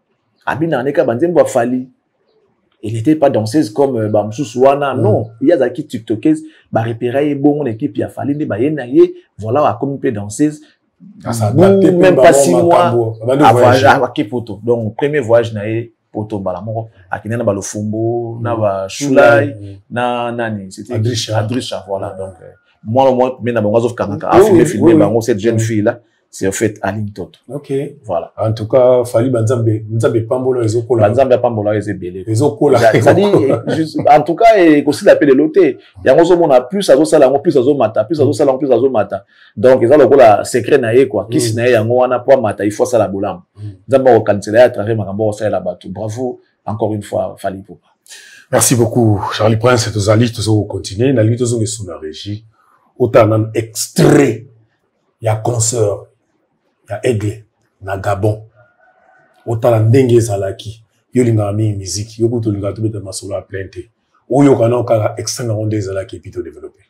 Abina neka bandembo Fally. Il n'était pas danseuse comme Bamsoussouana, non. Il y a des TikTokers, repérer bon équipe, il a fallu des bayenaye, voilà, comme une danseuse. Même pas 6 mois à Kipoto. Donc, premier voyage, naé, Poto Balamoro, à Kinana Balofumbo, na Shulai, na Nani, c'était Adrisha, voilà. Donc, moi, mais na Bangazov Kanaka, a filmé, cette jeune fille-là. C'est en fait Aline Toto. Ok. Voilà. En tout cas, Fali Nzambe Pambola Ezokola. Nzambe Pambola Ezebele. Ezokola. Ça dit, en tout cas, et aussi l'appel de l'auté. Il y a un plus à zo salango, plus à zo mata, plus à zo salango, plus à zo mata. Donc, ils ont le secret naé, quoi. Qui se naé, yango, wana po mata, il faut ça la bolam. Nzambe au cancelé à travers Makambo, ça la batu. Bravo, encore une fois, Fali Poupa. Merci beaucoup, Charlie Prince. Et tous les toujours continuer. Na lui, tous les sous la régie. Autant un extrait. Il y a concert. Ya Aigle na Gabon otala ndenge ezalaki yo linga mi musique yo kuto linga to beta masolo a plainte oyo kana okala extrait na ndenge ezalaki epito développer.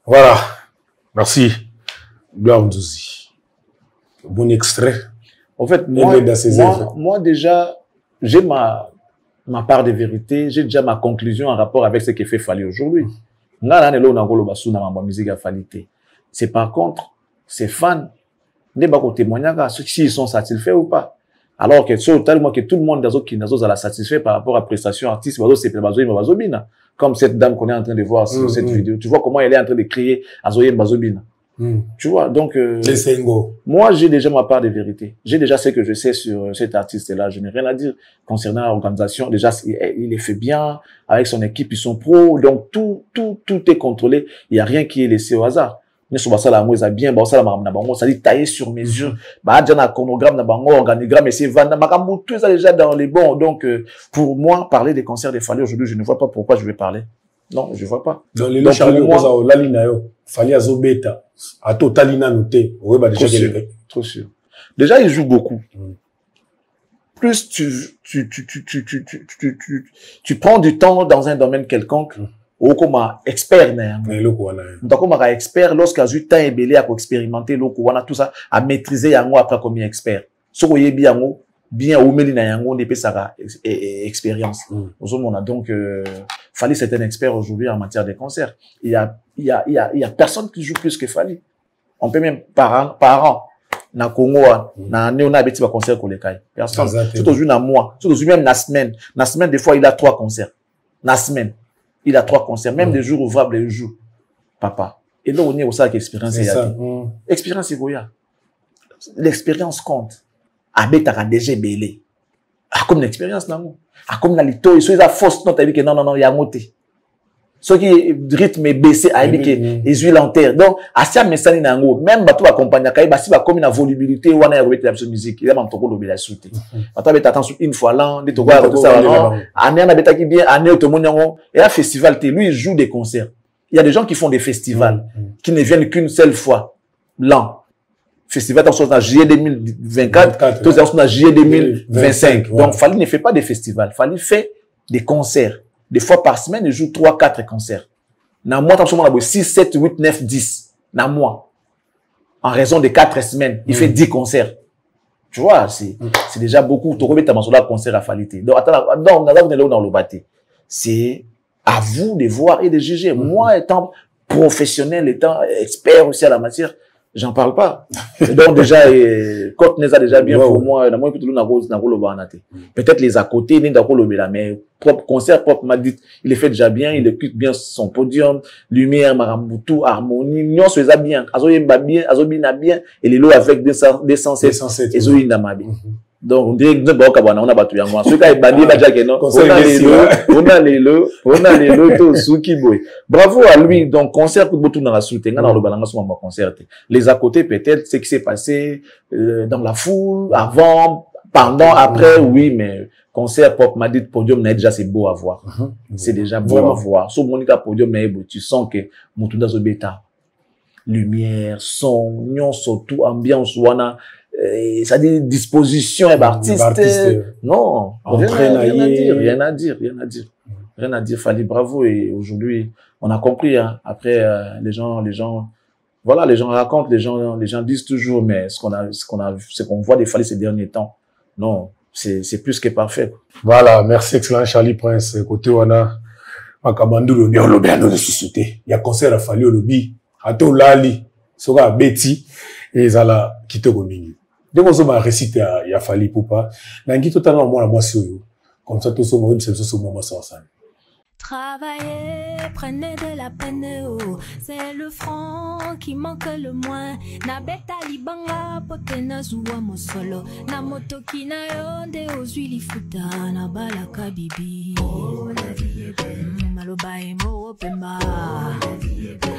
Voilà, merci. Bon extrait. En fait, moi déjà, j'ai ma part de vérité, j'ai déjà ma conclusion en rapport avec ce que fait Fali aujourd'hui. C'est par contre, ces fans, ne pas témoigner s'ils sont satisfaits ou pas. Alors que tellement que tout le monde qui n'a pas satisfait par rapport à la prestation artiste, comme cette dame qu'on est en train de voir sur cette vidéo. Tu vois comment elle est en train de crier Azoye Bazobina. Tu vois, donc, moi, j'ai déjà ma part de vérité. J'ai déjà ce que je sais sur cet artiste-là. Je n'ai rien à dire concernant l'organisation. Déjà, il est fait bien. Avec son équipe, ils sont pros. Donc, tout est contrôlé. Il n'y a rien qui est laissé au hasard. Mais sur ça, là, moi, bien, ça dit taillé sur mesure. Déjà, un chronogramme, organigramme, et c'est tout ça déjà dans les bons. Donc, pour moi, parler des concerts des Fally aujourd'hui, je ne vois pas pourquoi je vais parler. Non, je vois pas. Dans les Charlie, la ligne, Fally Azobeta, à Totalina noté, trop sûr. Déjà, il joue beaucoup. Plus tu prends du temps dans un domaine quelconque, ou comme expert, donc comme expert, lorsqu'il y a eu temps et belé à expérimenter, tout ça, à maîtriser yango après comme expert. Ce qu'on y est bien ou melina yango n'est pas ça expérience. Donc Fally c'est un expert aujourd'hui en matière de concerts. Il y a personne qui joue plus que Fally. On peut même par an na Congo na néona beti ba concert ko lekai. Personne. Tout aujourd'hui na mois, tout aujourd'hui même na semaine des fois il a 3 concerts. Na semaine, il a 3 concerts, même des jours ouvrables il joue. Papa. Et là on est au ça expérience expérience c'est goya. L'expérience compte. Abetaka déjà belé. Comme l'expérience nango. Comme na lito, so isa fausse note avec non ya moté. Ce qui rythme est baissé avec les huiles en terre. Donc asia mesani nango, même bato accompagner kai basi ba comme na volubilité wana ya la musique. Il y a même toko lobela souté. Bato beta attention une fois là, de toko tout ça non. Année na beta qui bien, année to monyango et un festival lui il joue des concerts. Il y a des gens qui font des festivals qui ne viennent qu'une seule fois l'an. Festival en juillet 2024, tous en juillet 2025. Donc, Fally ne fait pas des festivals. Fally fait des concerts. Des fois par semaine, il joue 3-4 concerts. Dans mois, on a 6, 7, 8, 9, 10. Dans mois. En raison de 4 semaines, il fait 10 concerts. Tu vois, c'est déjà beaucoup. Tu remets ta main concert à Fally. Donc, dans le bâti. C'est à vous de voir et de juger. Moi, étant professionnel, étant expert aussi à la matière, j'en parle pas. Donc déjà, quand nous a déjà bien pour moi, peut-être les à côté, mais propre concert, propre m'a dit, il est fait déjà bien, il écoute bien son podium, lumière, marambutu, harmonie, non, c'est ça bien, azoyemba bien, azobina bien, et les lots avec des sens, et zoïna ma bien. Donc, on dirait que on a battu yango. Ce cas est banni, on a les lots, tout souki boy. Bravo à lui. Donc, concert pour tout dans la soutien, dans le balanga sur mon concert. Les à côté, peut-être, ce qui s'est passé, dans la foule, avant, pendant, après, oui, mais concert pop m'a dit podium, déjà, c'est beau à voir. C'est déjà beau à voir. Sur Monica podium, tu sens que Moutounda Zobeta, lumière, son, nyon, surtout, ambiance, wana, ça dit disposition et artiste. Non, rien à dire. Fally, bravo. Et aujourd'hui, on a compris, hein. Après, les gens racontent, les gens disent toujours, mais ce qu'on voit des Fally ces derniers temps, non, c'est plus que parfait. Voilà, merci excellent Charlie Prince. Côté wana, makabandou lobi, on lobi à nos sociétés. Il y a concert à Fally au lobby, à tout lali, sera Betty, et zala, kito gomini. Donc, on va réciter à Fally Poupa. Nangi totalement moi la moi sur vous. Comme ça, tout ce monde, c'est ce moment ensemble. Travailler, prenez de la peine, oh. C'est le franc qui manque le moins. Na beta libanga, potena zuwa mosolo. Na moto kina yonde ozwili futa, na balaka bibi. Oh, la vie est belle. Maloba emo pemba. Oh, la vie est belle.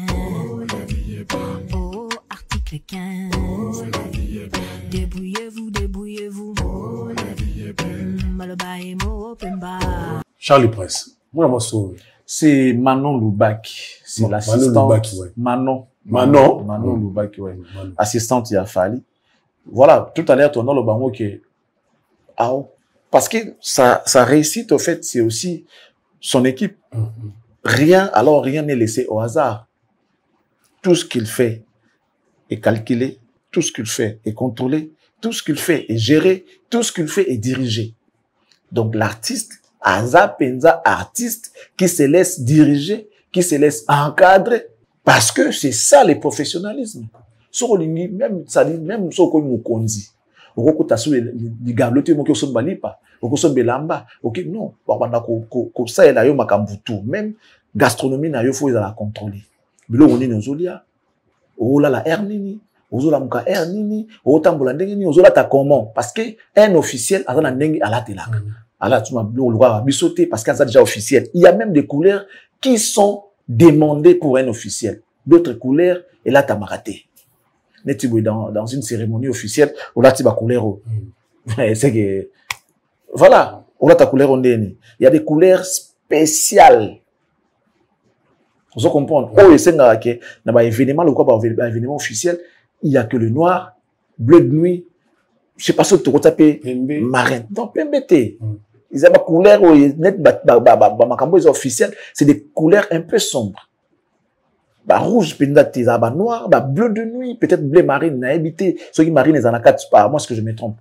Oh, la vie est belle. Oh, article 15. Oh, la vie est belle. Débrouillez-vous. Oh, la vie est belle. Maloba emo pemba. Charlie Prince. Moi, c'est Manon Loubaki. C'est l'assistante. Manon Loubaki, ouais. Assistante, il y a Fally. Voilà, tout à l'heure, ton nom, le bango qui parce que sa réussite, au fait, c'est aussi son équipe. Rien n'est laissé au hasard. Tout ce qu'il fait est calculé, tout ce qu'il fait est contrôlé, tout ce qu'il fait est géré, tout ce qu'il fait est dirigé. Donc, l'artiste, penza artiste qui se laisse diriger, qui se laisse encadrer, parce que c'est ça le professionnalisme. Même ça dit même so ko mukonzi. Oko tasu li gablote mo ko so balipa, oko so belamba, OK non, ba banda ko ça ela yo makambutu, même gastronomie na yo faut la contrôler. bilo on est nos olia ola la ernini ozola muka ernini otambola ndenge ni ozola ta comment parce que un officiel azana ndenge ala telaka ala tu ma bilo lwa bisoté parce que ça déjà officiel. Il y a même des couleurs qui sont demandées pour un officiel, d'autres couleurs et là t'as maraté. Dans une cérémonie officielle, on a ta couleur. C'est que voilà, on a ta couleur on est. Il y a des couleurs spéciales. Vous comprenez? Oh, et c'est que dans un événement, le quoi, un événement officiel, il y a que le noir, bleu de nuit. Je sais pas si tu as tapé marin. Non, PMBT. Ils ont des couleurs net, officielles. C'est des couleurs un peu sombres. Bah, rouge, peut-être, bah, noir, bah, bleu de nuit, peut-être bleu marine, n'a habité. Ceux qui marine, ils en ont quatre, pas moi, ce que je me trompe.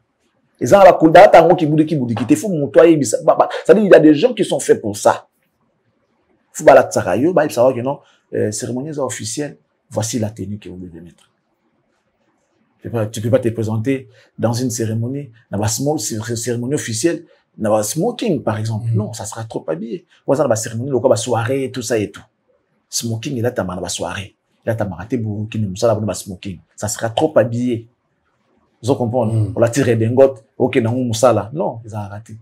Ils ont la couleur, qui faut montoyer, ça veut dire, il y a des gens qui sont faits pour ça. Faut pas la tsarayo, bah, il faut savoir que non, cérémonie officielle, voici la tenue que vous devez mettre. Tu peux pas te présenter dans une cérémonie, dans la cérémonie officielle, dans la smoking, par exemple. Non, ça sera trop habillé. Moi, dans la cérémonie, le quoi, soirée, tout ça et tout. Smoking, et là, t'as mal la soirée. Là, t'as maraté beaucoup qui ne nous pas smoking. Ça sera trop habillé. Vous comprenez? On l'a tiré d'un gote. Ok, dans moussala. Non, ils ont raté.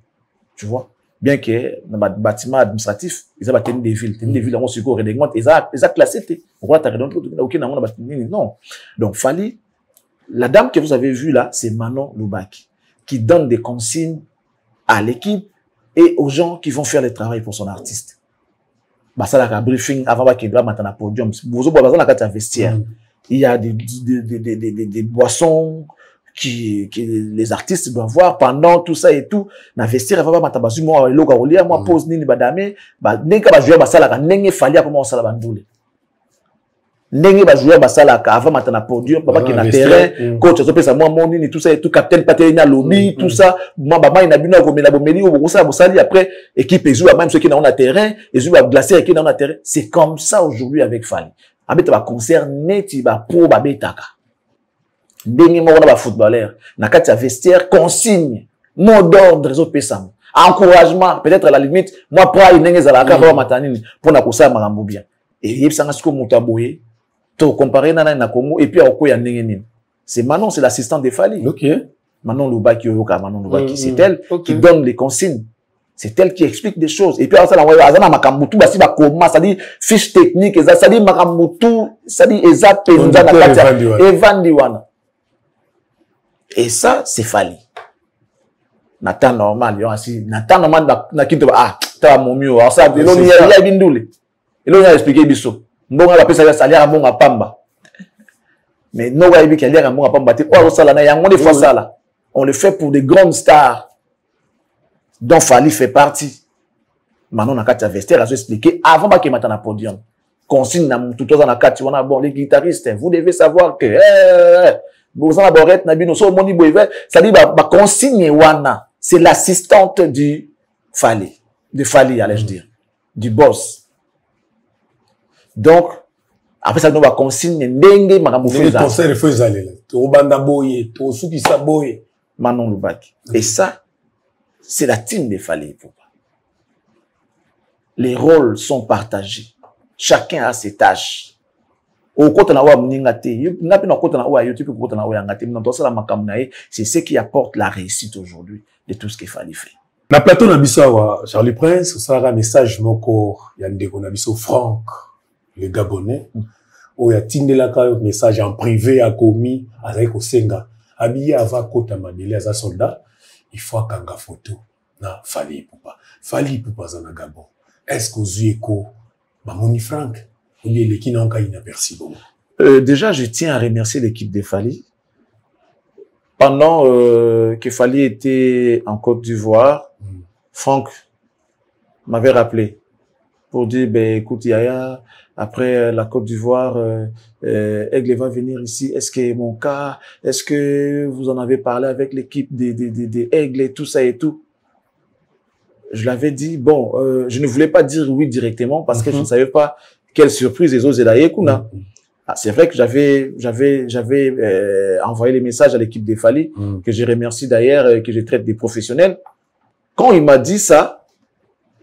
Tu vois? Bien que, dans le bâtiment administratif, ils ont tenu des villes. Tenu des villes, on s'est coré des gotes. Ils ont classé. Pourquoi t'as redonné? Ok, dans le non. Donc, Fally, la dame que vous avez vue là, c'est Manon Loubaki, qui donne des consignes à l'équipe et aux gens qui vont faire le travail pour son artiste. Bah, ça, la briefing avant qu'il doit maintenant à podium. Vous avez besoin de vestiaire. Il y a des boissons que les artistes doivent voir pendant tout ça et tout. Na vestiaire, avant ma tabasu, moi, loga olia, moi, pose nini badame, bah, nenga ba jouer basala, nenge fali à comment ça la bandoule. Nenga ba jouer basala, avant maintenant à podium, papa qui na terrain, coach, ça moi, mon nini, tout ça et tout, capitaine, patéina, lobby, tout ça, moi, maman, il a bien, comme il a bomeli, ou ça, bosali, après, équipe, et joue, même ceux qui n'ont pas terrain, et joue, glacier, et qui n'ont pas terrain. C'est comme ça aujourd'hui avec Fally. Avec un concert net, il va pour babetaka. Ndenge mo na ba footballeur na kati ya vestiaire consigne mot d'ordre les autres encouragement peut-être à la limite moi pra ndenge za la ka ba matanini pour na kosa makambo bien et yebisanga siko muta boye to comparer na Congo et puis akoya ndenge nini c'est Manon, c'est l'assistant de Fally. OK. Manon Loubaki yoka Manon Loubaki c'est elle qui donne les consignes. C'est elle qui explique des choses. Et puis, ça, la makambutu, bah, si, bah, comment, ça dit, fiche technique, ça dit, makambutu, ça dit, exact, Evan Diwana. Et ça, c'est Fally. Nathan normal, Nathan normal, na kinto, ah, t'as mon mieux. Alors ça, il y a bindoule. Il y a expliqué biso. Mbonga la pesa ya salaire à mbonga pamba. Mais non, il y a salaire à mbonga pamba. Oh, ça, là, il y a des fois ça, là. On le fait pour des grandes stars. dont Fally fait partie. Maintenant, on a quatre vestiaires à expliquer avant qu'il mette un podium. Consigne tout le temps quatre. Bon, les guitaristes, vous devez savoir que consigne wana, c'est l'assistante du Fally, allais-je dire, du boss. Donc, après ça, nous va consigne ndenge makamufeza. Le concert il faut y aller là. To banda boye, to suki sa boye. Manon Loubaki. Et ça, c'est la team de Fally. Les rôles sont partagés. Chacun a ses tâches. C'est ce qui apporte la réussite aujourd'hui de tout ce que Fally fait. Na plateau na biso Charlie Prince, ça a un message moko yande ko na biso Franck, le Gabonais. Ou ya tindela ka message en privé a commis avec Osenga. Habillé avant kota madele as soldat, il faut kanga photo na Fally Ipupa. Fally Ipupa za na Gabon. Est-ce que vous écho Mamoni Franck ou bien l'équipe n'a pas inaperçu bon? Déjà, je tiens à remercier l'équipe de Fally. Pendant que Fally était en Côte d'Ivoire, Franck m'avait rappelé pour dire, ben, écoute, Yaya, après la Côte d'Ivoire, Aigle va venir ici. Est-ce que mon cas, est-ce que vous en avez parlé avec l'équipe des Aigles et tout ça et tout? Je l'avais dit, bon, je ne voulais pas dire oui directement parce que je ne savais pas quelle surprise les autres allaient écouter. C'est vrai que j'avais envoyé les messages à l'équipe de Fally, que je remercie d'ailleurs, que je traite des professionnels. Quand il m'a dit ça,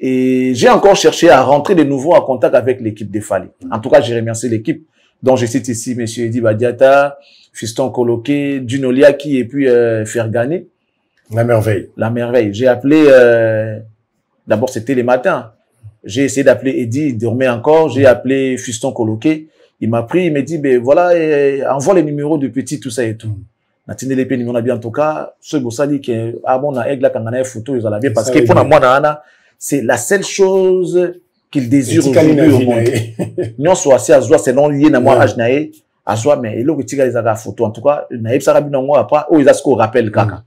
Et j'ai encore cherché à rentrer de nouveau en contact avec l'équipe de Fally. En tout cas, j'ai remercié l'équipe dont je cite ici M. Edi Badiata, Fiston Koloké, Junoliaki et puis Fergani. La merveille. La merveille. J'ai appelé, d'abord c'était les matins. J'ai essayé d'appeler Edi, il dormait encore. J'ai appelé Fiston Koloké. Il m'a pris, il m'a dit, ben voilà, envoie les numéros de petits, tout ça et tout. Natine les numéros en tout cas, ce bossali qui est à mon aigle quand on a une photo, ils ont la bien parce que pour moi, c'est la seule chose qu'il désire aujourd'hui au monde. Nous sommes assez à Zoua, c'est non lié à moi, à Jnaé, à Zoua, mais il y a des photos. En tout cas, Naïb Sarabi, non, après, il a ce qu'on rappelle, Kaka.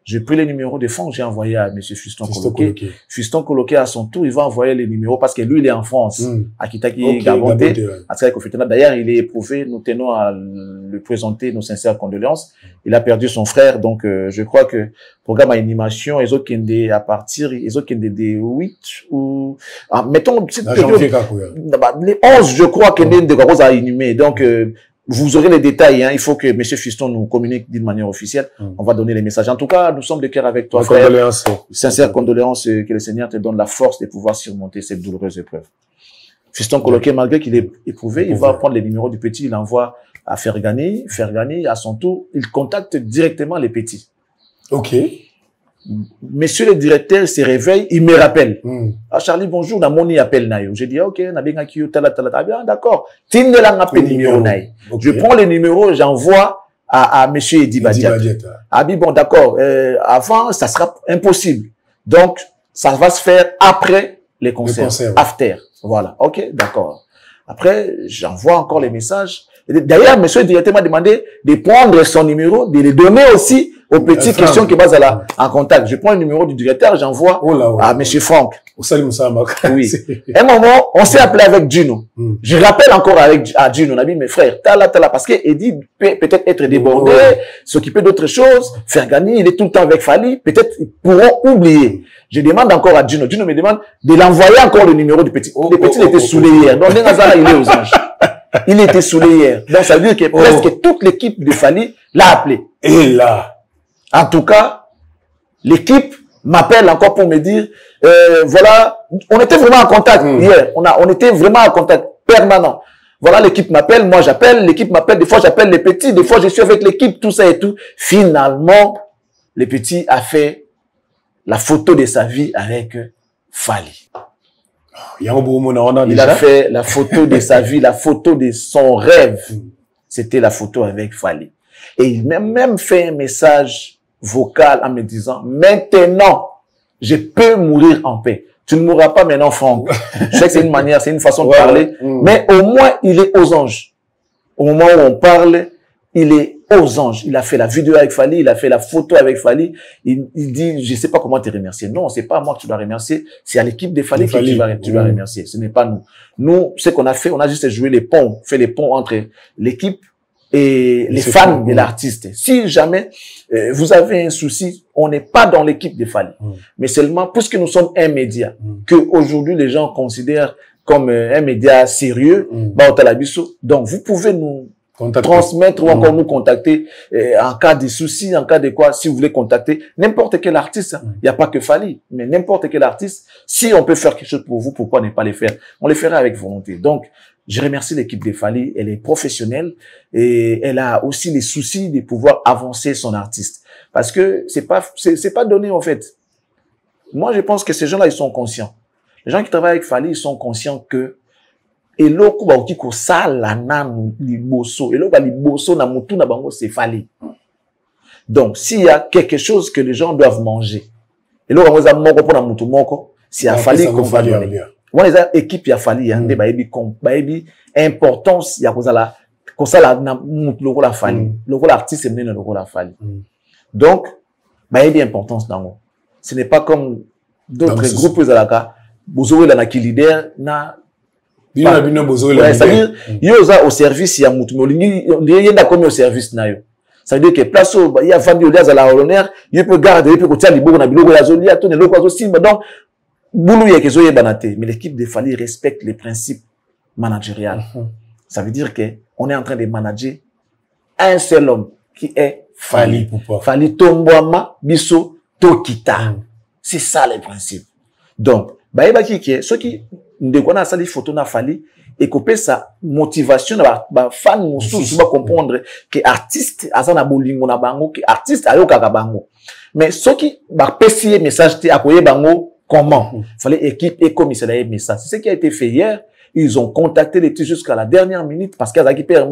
J'ai pris les numéros de fonds, j'ai envoyé à M. Fiston Koloké. Fiston Koloké, à son tour, il va envoyer les numéros parce que lui, il est en France, à Kitaki, Gabonté. D'ailleurs, il est éprouvé. Nous tenons à lui présenter nos sincères condoléances. Il a perdu son frère, donc je crois que programme animation, les autres qui ont à partir, les autres qui ont des 8 ou mettons les 11, je crois qu'il y a des choses à inhumer. Donc vous aurez les détails, hein. Il faut que M. Fiston nous communique d'une manière officielle. On va donner les messages. En tout cas, nous sommes de cœur avec toi, frère. Condoléances. Sincères condoléances, que le Seigneur te donne la force de pouvoir surmonter cette douloureuse épreuve. Fiston Koloké, malgré qu'il est éprouvé, il va prendre les numéros du petit, il envoie à Fergani. Fergani, à son tour, il contacte directement les petits. Ok. Monsieur le directeur se réveille, il me rappelle. Ah, Charlie, bonjour, na moni appelle nayo. J'ai dit, ok, na benga kiyo tala. Bien, d'accord. Tindela ngappel numéro nayo. Je prends les numéros, j'envoie à monsieur Edi Badiata. Ah, bon, d'accord. Avant, ça sera impossible. Donc, ça va se faire après les concerts. After. Voilà. Ok, d'accord. Après, j'envoie encore les messages. D'ailleurs, monsieur le directeur m'a demandé de prendre son numéro, de le donner aussi aux petites questions qui basent en contact. Je prends le numéro du directeur, j'envoie à monsieur Franck. Oui. Un moment, on s'est appelé avec Juno. Je rappelle encore à Juno, on a dit, mes frères, tala, parce que Eddie peut peut-être être débordé, s'occuper d'autres choses, faire gagner, il est tout le temps avec Fally, peut-être ils pourront oublier. Je demande encore à Juno. Juno me demande de l'envoyer encore le numéro du petit. Le petit était saoulé hier. Donc, Nengazara, il est aux anges. Il était saoulé hier. Donc, ça veut dire que presque toute l'équipe de Fally l'a appelé. Et là. En tout cas, l'équipe m'appelle encore pour me dire, voilà, on était vraiment en contact hier. On était vraiment en contact permanent. Voilà, l'équipe m'appelle, moi j'appelle, l'équipe m'appelle, des fois j'appelle les petits, des fois je suis avec l'équipe, tout ça et tout. Finalement, le petit a fait la photo de sa vie avec Fally. Il a fait la photo de sa vie, la photo de son rêve. C'était la photo avec Fally. Et il m'a même fait un message vocal en me disant, maintenant, je peux mourir en paix. Tu ne mourras pas maintenant, Franck. Je sais que c'est une manière, c'est une façon de parler, mais au moins, il est aux anges. Au moment où on parle, il est aux anges. Il a fait la vidéo avec Fally, il a fait la photo avec Fally. Il dit, je sais pas comment te remercier. Non, c'est pas moi que tu dois remercier, c'est à l'équipe de Fally que tu vas remercier. Ce n'est pas nous. Nous, ce qu'on a fait, on a juste joué les ponts, fait les ponts entre l'équipe et les fans de l'artiste. Si jamais vous avez un souci, on n'est pas dans l'équipe de Fally. Mais seulement, puisque nous sommes un média, que aujourd'hui les gens considèrent comme un média sérieux, donc vous pouvez nous transmettre ou encore nous contacter en cas de soucis, en cas de quoi, si vous voulez contacter n'importe quel artiste. Il n'y a pas que Fally, mais n'importe quel artiste. Si on peut faire quelque chose pour vous, pourquoi ne pas le faire? On le fera avec volonté. Donc, je remercie l'équipe de Fally. Elle est professionnelle et elle a aussi les soucis de pouvoir avancer son artiste. Parce que c'est pas donné, en fait. Moi, je pense que ces gens-là, ils sont conscients. Les gens qui travaillent avec Fally, ils sont conscients que eloko ba uti ko sala nanu liboso eloko ba liboso na mutu na bango c'est Fally. Donc s'il y a quelque chose que les gens doivent manger eloko bango za moko pona mutu moko c'est à Fally qu'on va donner. Moi les équipe ya Fally yande ba yebi importance ya kozala na mutu loko la Fally loko l'artiste menene loko la Fally. Donc ba yebi importance dango. Ce n'est pas comme d'autres groupes zalaka bozowe la leader na c'est-à-dire, au service, il y a au service na yo. Ça veut dire que place où il y a famille à la honneur, il peut garder, il peut côté libo na biloko ya zoli, atone loko zo simba. Donc, boulou ya kezo yebanate. Mais l'équipe de Fally respecte les principes managériels. Ça veut dire que on est en train de manager un seul homme qui est Fally. Fally Tomboama Biso Tokita. C'est ça les principes. Donc, Baïba qui ceux qui ne connaissent pas les photos n'a fallu et que sa motivation ba fan mususu ba comprendre que artiste azana bolingo na bango que artiste ayo kaka bango mais ceux qui ba pesier message te akoye bango comment fallait équipe et commissariat message c'est ce qui a été fait hier. Ils ont contacté les titres jusqu'à la dernière minute parce qu'ils ont récupéré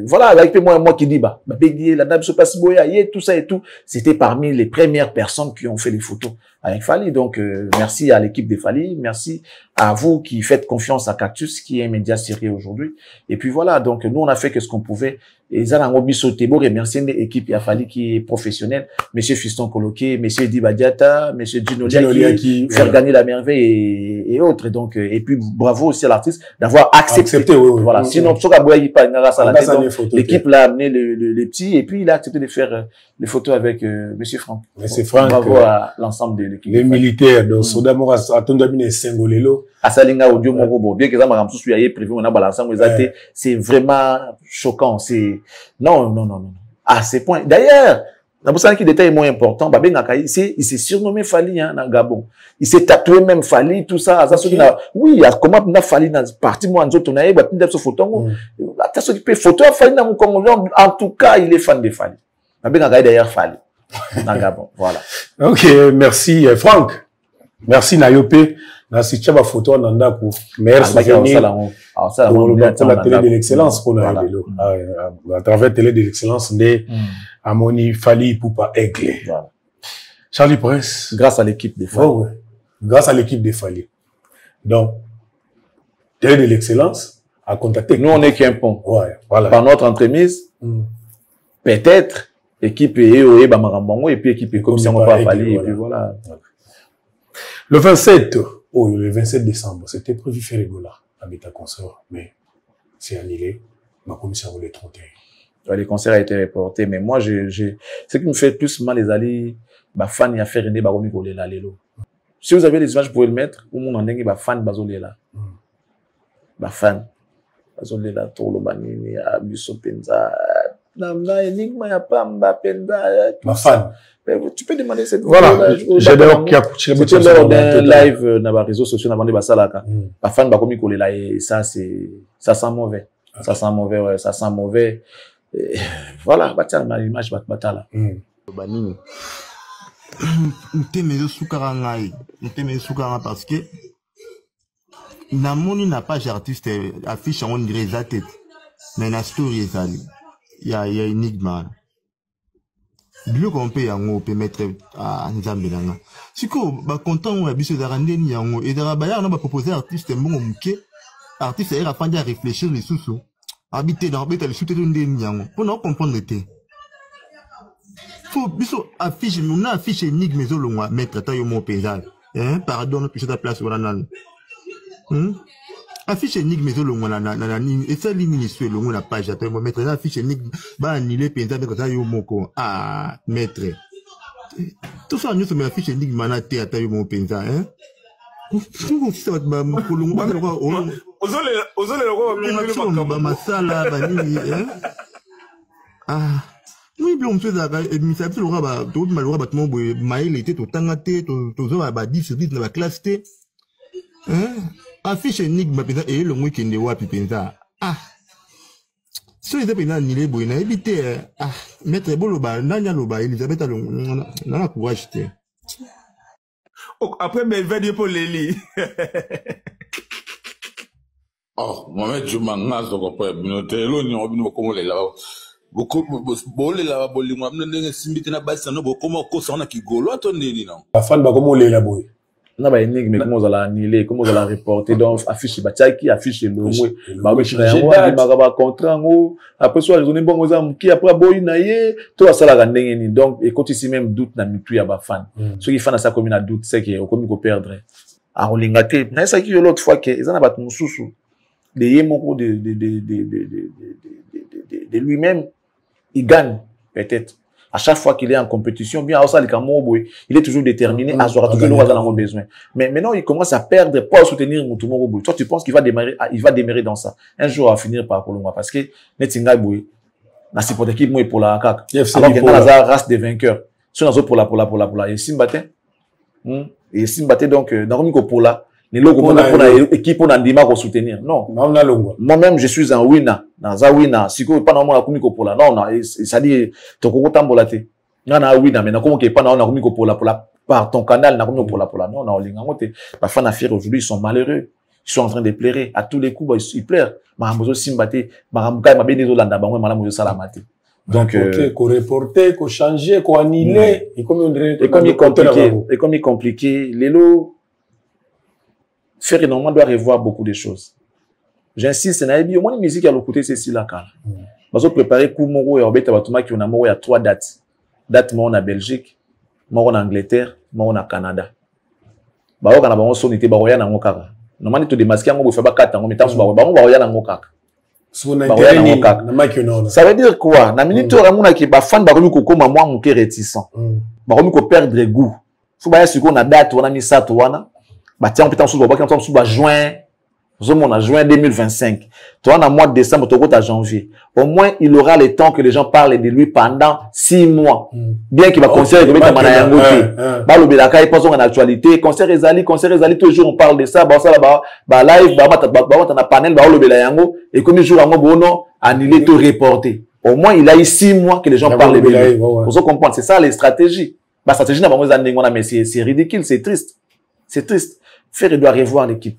voilà, avec moi qui dis bah, la dame se passe boya, tout ça et tout. C'était parmi les premières personnes qui ont fait les photos avec Fally. Donc, merci à l'équipe de Fally. Merci à vous qui faites confiance à Cactus, qui est un média sérieux aujourd'hui. Et puis voilà. Donc, nous, on a fait que ce qu'on pouvait. Et ça, on a Tebo, remercier l'équipe à Fally qui est professionnelle. Monsieur Fiston Coloqué, monsieur Diba Diata, monsieur Ginolia qui faire gagner la merveille et autres. Donc, et puis, bravo aussi à l'artiste d'avoir accepté. Voilà. Sinon, l'équipe l'a amené les petits et puis il a accepté de faire les photos avec monsieur Franck. Monsieur Franck. Bravo à l'ensemble de l'équipe. Les militaires, donc, Sodamora, Atondamine Sengolelo. Asalinga audio Morobo. Bien que ça m'a prévu, on a balancé, c'est vraiment choquant. C'est, non. À ce point. D'ailleurs, dans pour ça qui détail moins important, il s'est surnommé Fally, hein, dans Gabon. Il s'est tatoué même Fally, tout ça. Oui, il y a comment on a Fally dans partie, moi, on a eu, une photo, photo Fally dans mon Congo. En tout cas, il est fan de Fally. D'ailleurs, Fally. Dans Gabon. Voilà. Ok, merci, Franck. Merci, Nayope. Merci, tu as ma photo en Andako. Merci, pour la télé de l'excellence, pour à travers la télé de l'excellence, Amoni Fally Poupa Aigle. Voilà. Charlie Prince. Grâce à l'équipe de Fally. Ouais. Grâce à l'équipe de Fally. Donc, télé de l'excellence a contacté. Nous, on est qu'un pont. Ouais, voilà. Par notre entremise, peut-être, équipe et Bamarambango, et puis équipe comme si on n'a pas Fally, et puis voilà. Le 27 décembre, c'était prévu faire Egola à Beta Concert, mais c'est annulé. Ma commission voulait 31. Les concerts ont été reportés, mais moi, ce qui me fait plus mal, les alliés, fans, il y a fait René Baromi Golela, Lelo. Si vous avez des images, vous pouvez le mettre, ou mon ending, fan, Bazolela. Fan, Bazolela, Tolobanini, Abuso Penza, Namna, Enigma, Yapamba, Penza. Ma fan. Tu peux demander cette voilà. J'adore c'était lors d'un live dans les réseaux sociaux dans les salaka. La fan ba komi kolela et ça sent mauvais. Ça sent mauvais, ouais, ça sent mauvais. Voilà, batia na image batala. Banini. Ntemezo sukara ngai, ntemezo sukara parce que namoni na page artiste affiche on dirait za tête. Mais na story ezali. Il y a Enigma. Bio qu'on peut yango peut mettre à Nzambe nanga. Siko ba content on a biso da randeni yango et da baya on va proposer artiste mbongo muke. Artiste il a fandi à réfléchir les sous habiter dans le sous-titre ndeni yango. Pour nous comprendre te. Faut biso affiche on a affiche Enigme ezolongwa mettre ta yo mon paysage. Hein pardon on peut ta place voilà nan. Affiche Enigme ezolongwa na nini et ça ligne ni sur longo la page après moi mettre affiche Enigme ba annuler penza de ça yo moko maître tout ça nous me affiche Enigme na te ata yo mon penza hein tout ça ba kolongo ba ozole ba masala ba nini hein oui bien on se da mi ça le ba tout malheureux ba tout boy mail était tout tanga te to zo ba 10 sur 10 na la classe te hein affiche Enigme penza et le mot qui ne wapi penza so ils appellent ni les boys na éviter mettre boloba nanya loba Elisabeth na courage te après mais va dire pour Leli oh Mohamed Juma ngazo ko pa binotelo ni obino ko molela boko bolela bolingo amnenge simbite na basi no boko ko sona kigolo atondeni non la fan ba ko molela boy na ba Enigme comment on va annuler comment on va reporter donc affiche bataki affiche le mot ba ba contrat ngo après soit raisonner bon aux qui après boy na ye to asala ga ndenge ni donc et quand ici même doute na mitu ya ba fan ceux qui fan ça comme na doute c'est que comme ko perdre a rolingate na ça qui l'autre fois que ils en a bat mususu de yemoko de lui-même il gagne peut-être à chaque fois qu'il est en compétition, bien il est toujours déterminé à ce que nous avons besoin. Mais maintenant, il commence à perdre pour soutenir Moutoumoro. Toi, tu penses qu'il va démarrer dans ça. Un jour, il va finir par Kolomba. Parce que Netinga Boui, c'est pour l'équipe, moi, pour la CAC. Alors qu'il y a une race de vainqueurs. Si on a pour la, et Simbatin, Et Simbate, donc, dans le Pola, les logos pour l'équipe on a dit à soutenir. Non. Moi-même, je suis un winner. Dans un winner. Si vous pas dans le Pola, non, ça dit, ton coco tambolate. Non, un winner, mais comment qu'il pas dans le Pola par ton canal, n'a pas Pola. Non, on a l'ingamote. Parfois, na fière aujourd'hui, ils sont malheureux. Ils sont en train de pleurer. À tous les coups, ils pleurent. Marambozo Simbate, Marambuka, ma béné Zolanda, Bango, Marambozo Salamate. Donc, qu'on reporter, qu'on changer, qu'on annuler. Et comme il est compliqué, les lots, faire énormément doit revoir beaucoup de choses. J'insiste, au moins, la musique à l'écouter, c'est si là, quand. Parce que préparer coup, Moro et Orbeta Batuma, qui on a Moro, il y a 3 dates. Date, Moro en Belgique, Moro en Angleterre, Moro en Canada. Bah, on a bon son, était baroya na ngokaka. Normalement, tu démasquer, on va faire 4 ans, mais t'as baroya na ngokaka. Ça veut dire quoi? Na minute où on a qui ba fan baromi koko ma moi mouké réticent. Baromi ko perdre goût. Faut ba sur qu'on a date, on a mis ça, toi, bah tiens, on peut t'en sous juin. On a juin 2025. Toi, on a mois de décembre, tu as janvier. Au moins, il aura le temps que les gens parlent de lui pendant 6 mois. Bien qu'il va considérer que bah, le Belaka, il pense en actualité. Concert Ezali, tous les jours, on parle de ça. Bah, ça, bah, live, bah, on a panel, bah, le Belayango. Et comme les jours, on a annulé, tout reporté. Au moins, il a eu 6 mois que les gens parlent de lui. Pour ça, comprendre. C'est ça, les stratégies. Bah, stratégie, n'a pas besoin mais c'est ridicule, c'est triste. C'est triste. Faire, doit revoir l'équipe.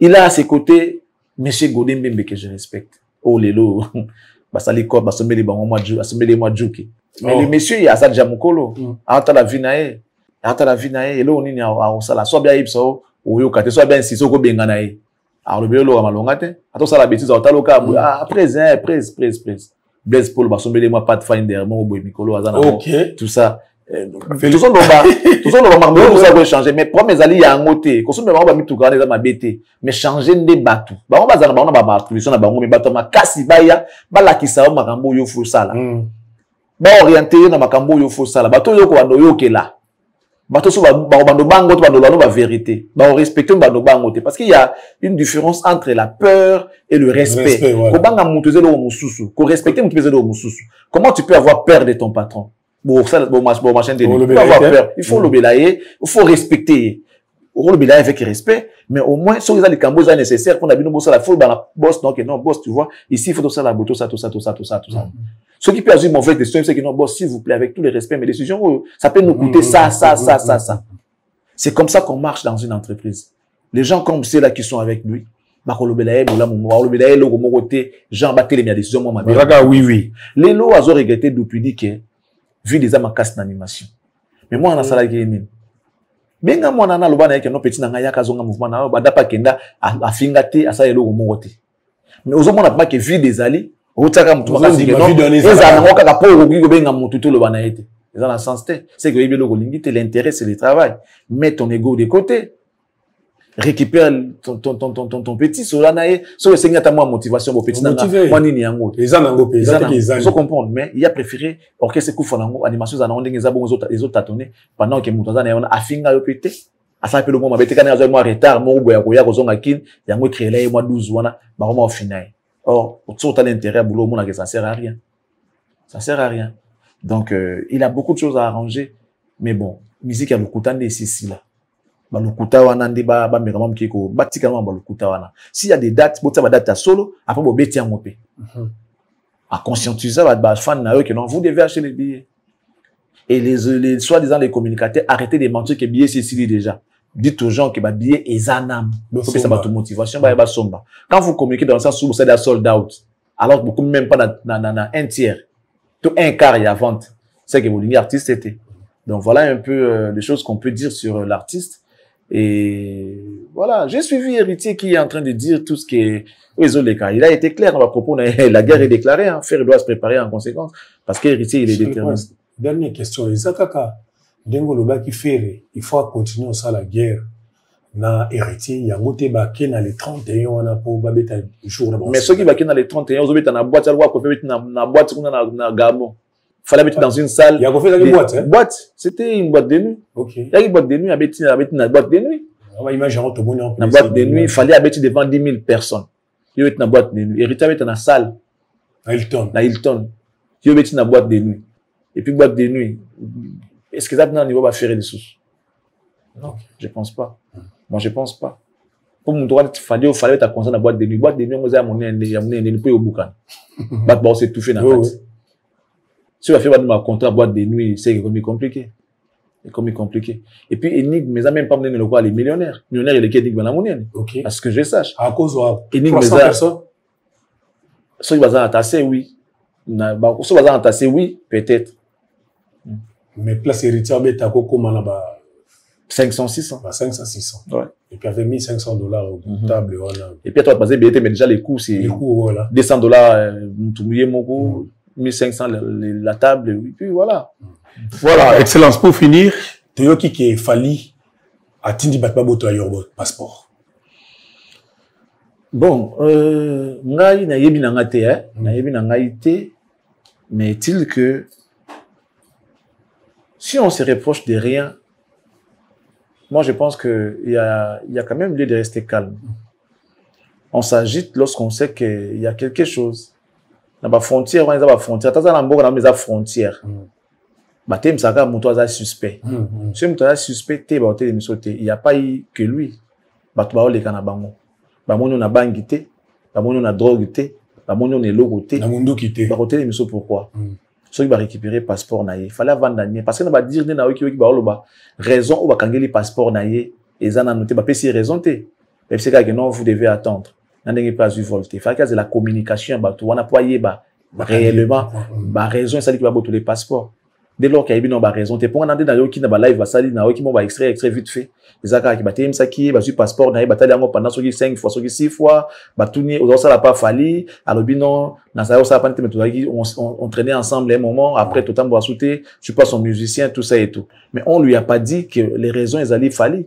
Il a à ses côtés, M. Godin Bembe que je respecte. Oh, Lelo. Basali Kop, Basomele Bango Asomele Mwadjouki. Mais le monsieur, il y a Azad Jamukolo. Ata la vinae. Et là, on est à Osala. Soit bien Ipso, ou Yokate, soit bien Sissoko Benganae. Alors, le bélo à Malongate. Attends, ça la bêtise, à Otaloka. Après, Blaise Paul, Basomele Mwa Pathfinder, Mobo Mikolo, Azana. Tout ça. Tout ça, on va changer. Mais pour mes alliés, il y a un côté. Quand on va tout garder dans ma bêtise, mais changer des bateaux. Bah, on va dans la barre, on va bateau, ma casse, baya, bala qui ça, ma cambo yo fou ça là. Bah, orienté dans ma cambo yo fou ça là. Bateau yo ko yo ke là. Bateau so ba bando bango to bando la vérité. Bah, on respecte bando bango parce qu'il y a une différence entre la peur et le respect. Ko banga muteze lo mususu, ko respecter muteze lo mususu. Comment tu peux avoir peur de ton patron? Bon, ça, bon, machin de il faut avoir peur. Il faut l'obélayer. Il faut respecter. Il faut l'obélayer avec respect. Mais au moins, si vous avez les cambos nécessaires, pour la bosse, il faut dans la boss, donc, non, boss, tu vois. Ici, il faut tout ça, la tout ça. Ce qui peut avoir une mauvaise décision, c'est que non, boss, s'il vous plaît, avec tout le respect, mes décisions, ça peut nous coûter ça. C'est comme ça qu'on marche dans une entreprise. Les gens comme ceux là qui sont avec lui, Jean batté les décisions, moi, oui. Les lots, ils ont regretté depuis dit que vu des âmes casse d'animation. Mais moi, on a ça qui est mine. Benga moi, on a le ban avec un petit nangaya kazonga mouvement, na bada pa kenda a fingate a ça yelo au mote. Mais aux hommes on a pas que vu des alliés, au taka mutu makasi que non. Les anango kaka po ogi benga mutu tout le banaete. Ils ont la sens c'est que yebelo ko lingite l'intérêt c'est le travail. Mets ton ego de côté. Récupère ton petit solanae so seigneur ta moi motivation au petit nanga moi nini yango ils ont comprendre mais il a préféré orchestre coup fonango animation za na ndenge za bongo les autres tâtonner pendant que mutoza na yona afinga yo pété asa pe le moment bete kana za moi retard mo boya ko ya ko zonga kin yango créer moi 12 wana ba au final or autour de l'intérêt boulot mon que ça sert à rien donc il a beaucoup de choses à arranger mais bon musique ya lokutande ici là balukuta wana ndi ba mekama mkiko batika wana balukuta wana s'il y a des dates bota ba date à solo après bo beti yango pe à conscientiser ba fan na eux que non vous devez acheter les billets et les soi-disant les communicateurs arrêtez de mentir que billets c'est ici déjà dites aux gens que ba billet est anam faut que ça ba motivation ba somba quand vous communiquez dans le sens où vous êtes sold out alors beaucoup même pas dans un tiers tout un quart il y a vente c'est que vous l'unique artiste c'était donc voilà un peu des choses qu'on peut dire sur l'artiste. Et voilà, j'ai suivi Héritier qui est en train de dire tout ce qui est Oezoleka. Il a été clair à propos, la guerre est déclarée, hein. Faire doit se préparer en conséquence, parce qu'Héritier, il est déterminé. Dernière question, Isakaka, Dengo Loba qui fait, il faut continuer ça la guerre. Na Héritier, il y a moté baké dans les 31, on a pour babeta jour. Mais ceux qui baké dans les 31, ils ont été dans la boîte, à loi, na boîte, na Gabon. Fallait mettre dans une salle. Il y a fait une boîte, hein? Boîte. C'était une boîte de nuit. Ok. Il y a une boîte de nuit, avec une boîte de nuit. On va imaginer tout le monde en plus. Une boîte de nuit, il fallait habiter devant 10 000 personnes. Il y avait une boîte de nuit. Héritier avait dans la salle. À Hilton. À Hilton. Il y avait une boîte de nuit. Et puis, boîte de nuit. Est-ce que ça, au niveau, va faire des sous? Je pense pas. Moi, je pense pas. Pour mon droit, il fallait être conscient de la boîte de nuit. Boîte de nuit, on a mon au boucan. On s'est tout fait dans la tête. Si on a fait un contrat boîte de nuit, c'est compliqué. C'est compliqué. Et puis, Enigme, mais ça même pas mené le quoi, les millionnaires. Millionnaires, il est qui dans la monnaie. Ok. Parce que je sache. À cause de Enigme, 300 personnes. Ceux qui vont entassés, oui. Ceux qui vont entassés, oui, peut-être. Mais place héritière, mais t'as comment là-bas? 500, 600. 500, 600. Ouais. Et puis avec $1,500 au table, voilà. Et puis, toi, tu as BT, mais déjà, les coûts, c'est. Les coûts, voilà. $200, tout mouillé, mon coût. 1,500 la table, oui. Puis voilà. Voilà, excellence. Pour finir, tu as dit qu'il fallait à Tindi Batbaboto à your passeport. Bon, ngai na yebi na ngate, na yebi na ngaite, mais est-il que si on se reproche de rien, moi je pense que il y a quand même lieu de rester calme. On s'agite lorsqu'on sait qu'il y a quelque chose. Dans la frontière, on a la frontière. T'as un bon dans la frontière. Batem saka muto aza suspect. Si muto aza suspect, te ba hotel misote. Il y a pas eu que lui. Bato ba oleka na bango. Ba moni na bangi te, ba moni na drogue te, ba moni na logo te. Na mundo kité. Ba hotel miso pourquoi? Ceux qui va récupérer passeport na ye, fallait vendre na parce que na ba dire na oki ba oloba raison ou ba kangeli passeport na ye, ezana noté ba pesi raison te. Et c'est que non vous devez attendre. N'a pas eu volonté. Il faut que la communication, on a pas réellement, raison, ça dit qu'il va tous les passeports. Dès lors qu'il y a une raison, tu peux demander dans qui n'a pas live, ça dit, qui m'a extrait vite fait. Les accords qui battent, ça qui est, passeport, n'a pas pendant 5 fois, 6 fois, tourner, aux ça n'a pas fallu, alors non, dans ça, ça n'a pas été, on traînait ensemble un moment, après, tout le temps, on va sauter, je suis pas son musicien, tout ça et tout. Mais on lui a pas dit que les raisons, elles allaient Fali.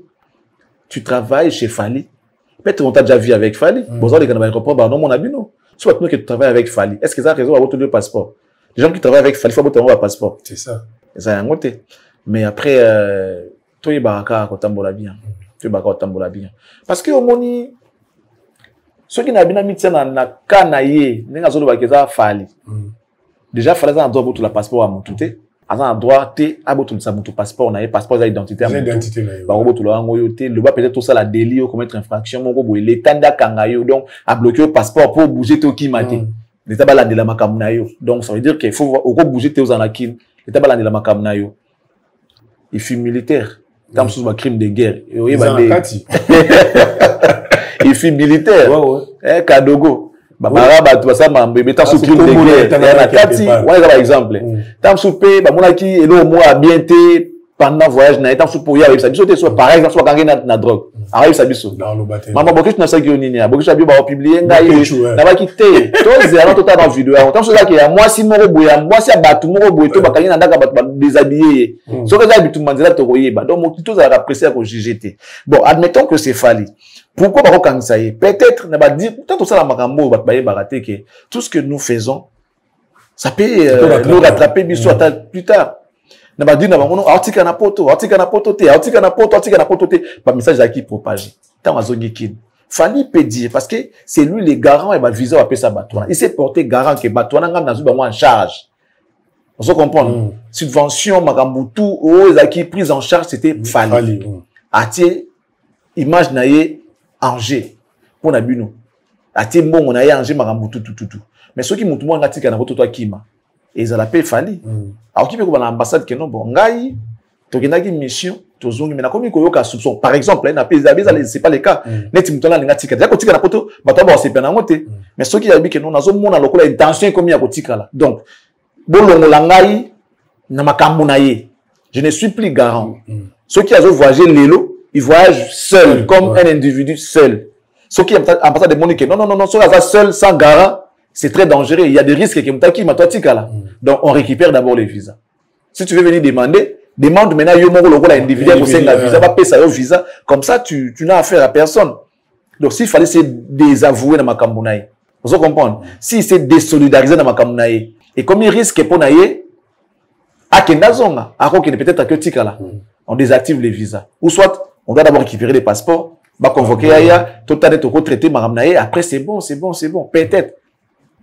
Tu travailles chez Fali. Peut-être qu'on t'a déjà vu avec Fali. Bon, les Canadiens répondent, bah non, mon ami, non. Soit nous que tu travailles avec Fali. Est-ce que ça a raison à votre deux passeport? Les gens qui travaillent avec Fali, il faut avoir un passeport. C'est ça. Ça a un côté. Mais après, toi, il y a un bien. Bien. Parce que au moni, ceux qui n'ont pas mis ça dans Kanaye, n'a pas Fali. Déjà, Fali a un droit pour le passeport à mon tout. Un droit à bout de passeport, on a passeport d'identité. Le bas peut-être tout ça la délit ou commettre infraction, l'État n'a kangayo donc à bloquer le passeport pour bouger tout qui m'a dit. L'État balade de la makamunayo. Donc ça veut dire qu'il faut bouger tout en lakin. L'État balade de la makamunayo. Il fut militaire. Comme sous un crime de guerre. Il fut militaire. Kadogo. Baraba tu ça mbebe ta sous crime de guerre na kati ouais par exemple tam soupé ba monaki et le moi bien té pendant voyage na tam sous pour y arriver ça biso té soit par exemple soit gangé na drogue arrive ça biso maman bokish na ça ki onini ya bokish abi ba publier ngai na ba kité to zéro total dans vidéo tam so là que moi si moko boya moi si abatu moko boye to bakangi na ndaka ba déshabiller so que ça bitu manzela to koyeba donc mokito za apprécier ko juger. Bon, admettons que c'est Fali. Pourquoi ça y est? Peut-être, peut-être ça la makambo, que tout ce que nous faisons, ça peut nous rattraper plus tard. On va dire, article na poto, message à qui propager. Tant à zone qui Fali peut dire, parce que c'est lui le garant et visa à sa batouana. Il s'est porté garant que batouana n'a pas en charge. On se comprend. Subvention, makambutu, qui prise en charge, c'était Fali. Atier, image naïe, Angers, pour Nabino. Ati bon, on a Angers, Marambutu, tout. Mais ceux qui m'ont tout le monde, on a tout Kima. Et ils ont appelé Fali. Alors, qui peut qu'on a l'ambassade que non, bon, Ngaï, tu as une mission, tu as une comme il y a soupçon. Par exemple, c'est pas le cas. Net, tu as une tika. Tu as poto, bah, toi, c'est bien noté. Mais ceux qui ont dit que non, on a une local intention comme il y a tika là. Donc, bon, le Langaï, n'a ma kamounaye. Je ne suis plus garant. Ceux qui ont voyagé l'élo, ils voyagent seuls, comme un individu seul. Ceux qui ont ambassade de Monique, non, ceux qui sont seuls, sans garant, c'est très dangereux. Il y a des risques qui m'ont là. Donc, on récupère d'abord les visas. Si tu veux venir demander, demande maintenant, yo moko lokola individuel pour la visa, va payer ça au visa. Comme ça, tu n'as affaire à personne. Donc, s'il fallait se désavouer dans ma kambunaï, vous comprenez? Si c'est désolidariser dans ma kambunaï, et comme il risque pour naïe, à Kendazonga, à quoi peut-être que tika on désactive les visas. Ou soit, on doit d'abord récupérer les passeports, va convoquer Aya, tout à l'heure, traiter Maramnaye, après c'est bon.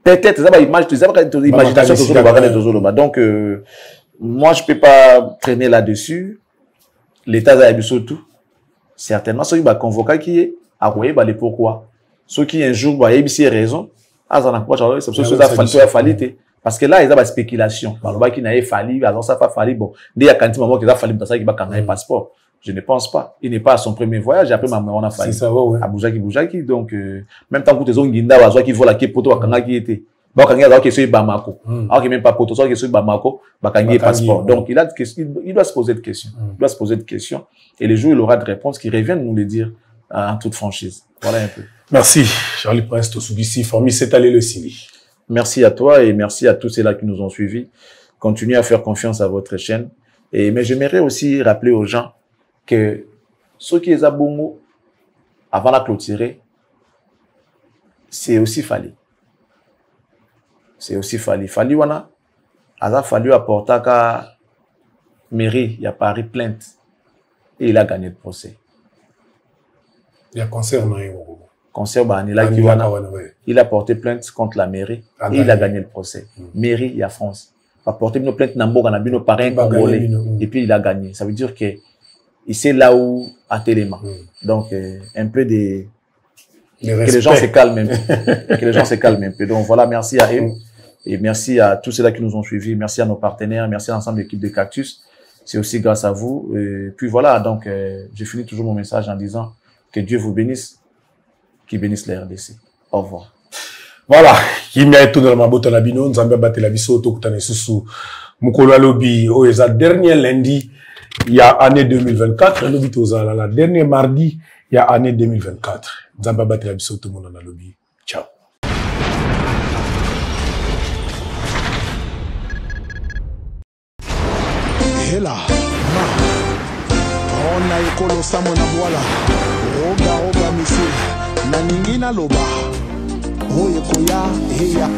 Peut-être, ça va imagination, donc, moi, je peux pas traîner là-dessus. L'État a surtout, certainement ceux qui va convoquer qui est à quoi les pourquoi ceux qui un jour va ébisser raison à ça n'a pas ça c'est ça fallu parce que là il y a des spéculations par qui n'a fallu alors ça pas fallu bon il y a quand moment qu'il a fallu ça qui va quand un passeport je ne pense pas il n'est pas à son premier voyage après maman on a fallu à Boujaki donc même temps que tes ongles d'inda wa qui vola qui poto wakanga qui était ba kanga za qui sur Bamako alors que même pas poto qui sur Bamako ba kanga passeport donc il doit se poser de questions et les jours il aura de réponses qui reviennent nous le dire en toute franchise voilà un peu. Merci Charlie Prince Tosubisi Formi c'est allé le Sili. Merci à toi et merci à tous ceux-là qui nous ont suivis. Continuez à faire confiance à votre chaîne mais j'aimerais aussi rappeler aux gens que ceux qui les abonnent avant la clôturer c'est aussi fallu. Fallu wana a fallu apporter à mairie il y a Paris plainte et il a gagné le procès. Il y a concert il a porté plainte contre la mairie et il a gagné le procès. Mairie il y a France a porté une plainte namboka na bino parrain congolais et puis il a gagné. Ça veut dire que il sait là où a téléma. Donc un peu de que les gens se calment un peu. Donc voilà, merci à eux et merci à tous ceux-là qui nous ont suivis, merci à nos partenaires, merci à l'ensemble de l'équipe de Cactus. C'est aussi grâce à vous. Et puis voilà, donc je finis toujours mon message en disant que Dieu vous bénisse, qu'il bénisse la RDC. Au revoir. Voilà, qui m'a tout dans ma botte à la bino, nous avons battu la biso tout à sous Mukolo Lobby au dernier lundi il y a année 2024, la dernier mardi il y a année 2024. Nous avons battu la biso tout le monde dans le lobby. Ciao. Hela, ma, on a écolo samo na boala, roga roga misi, na ningina loba, oye koya, heya.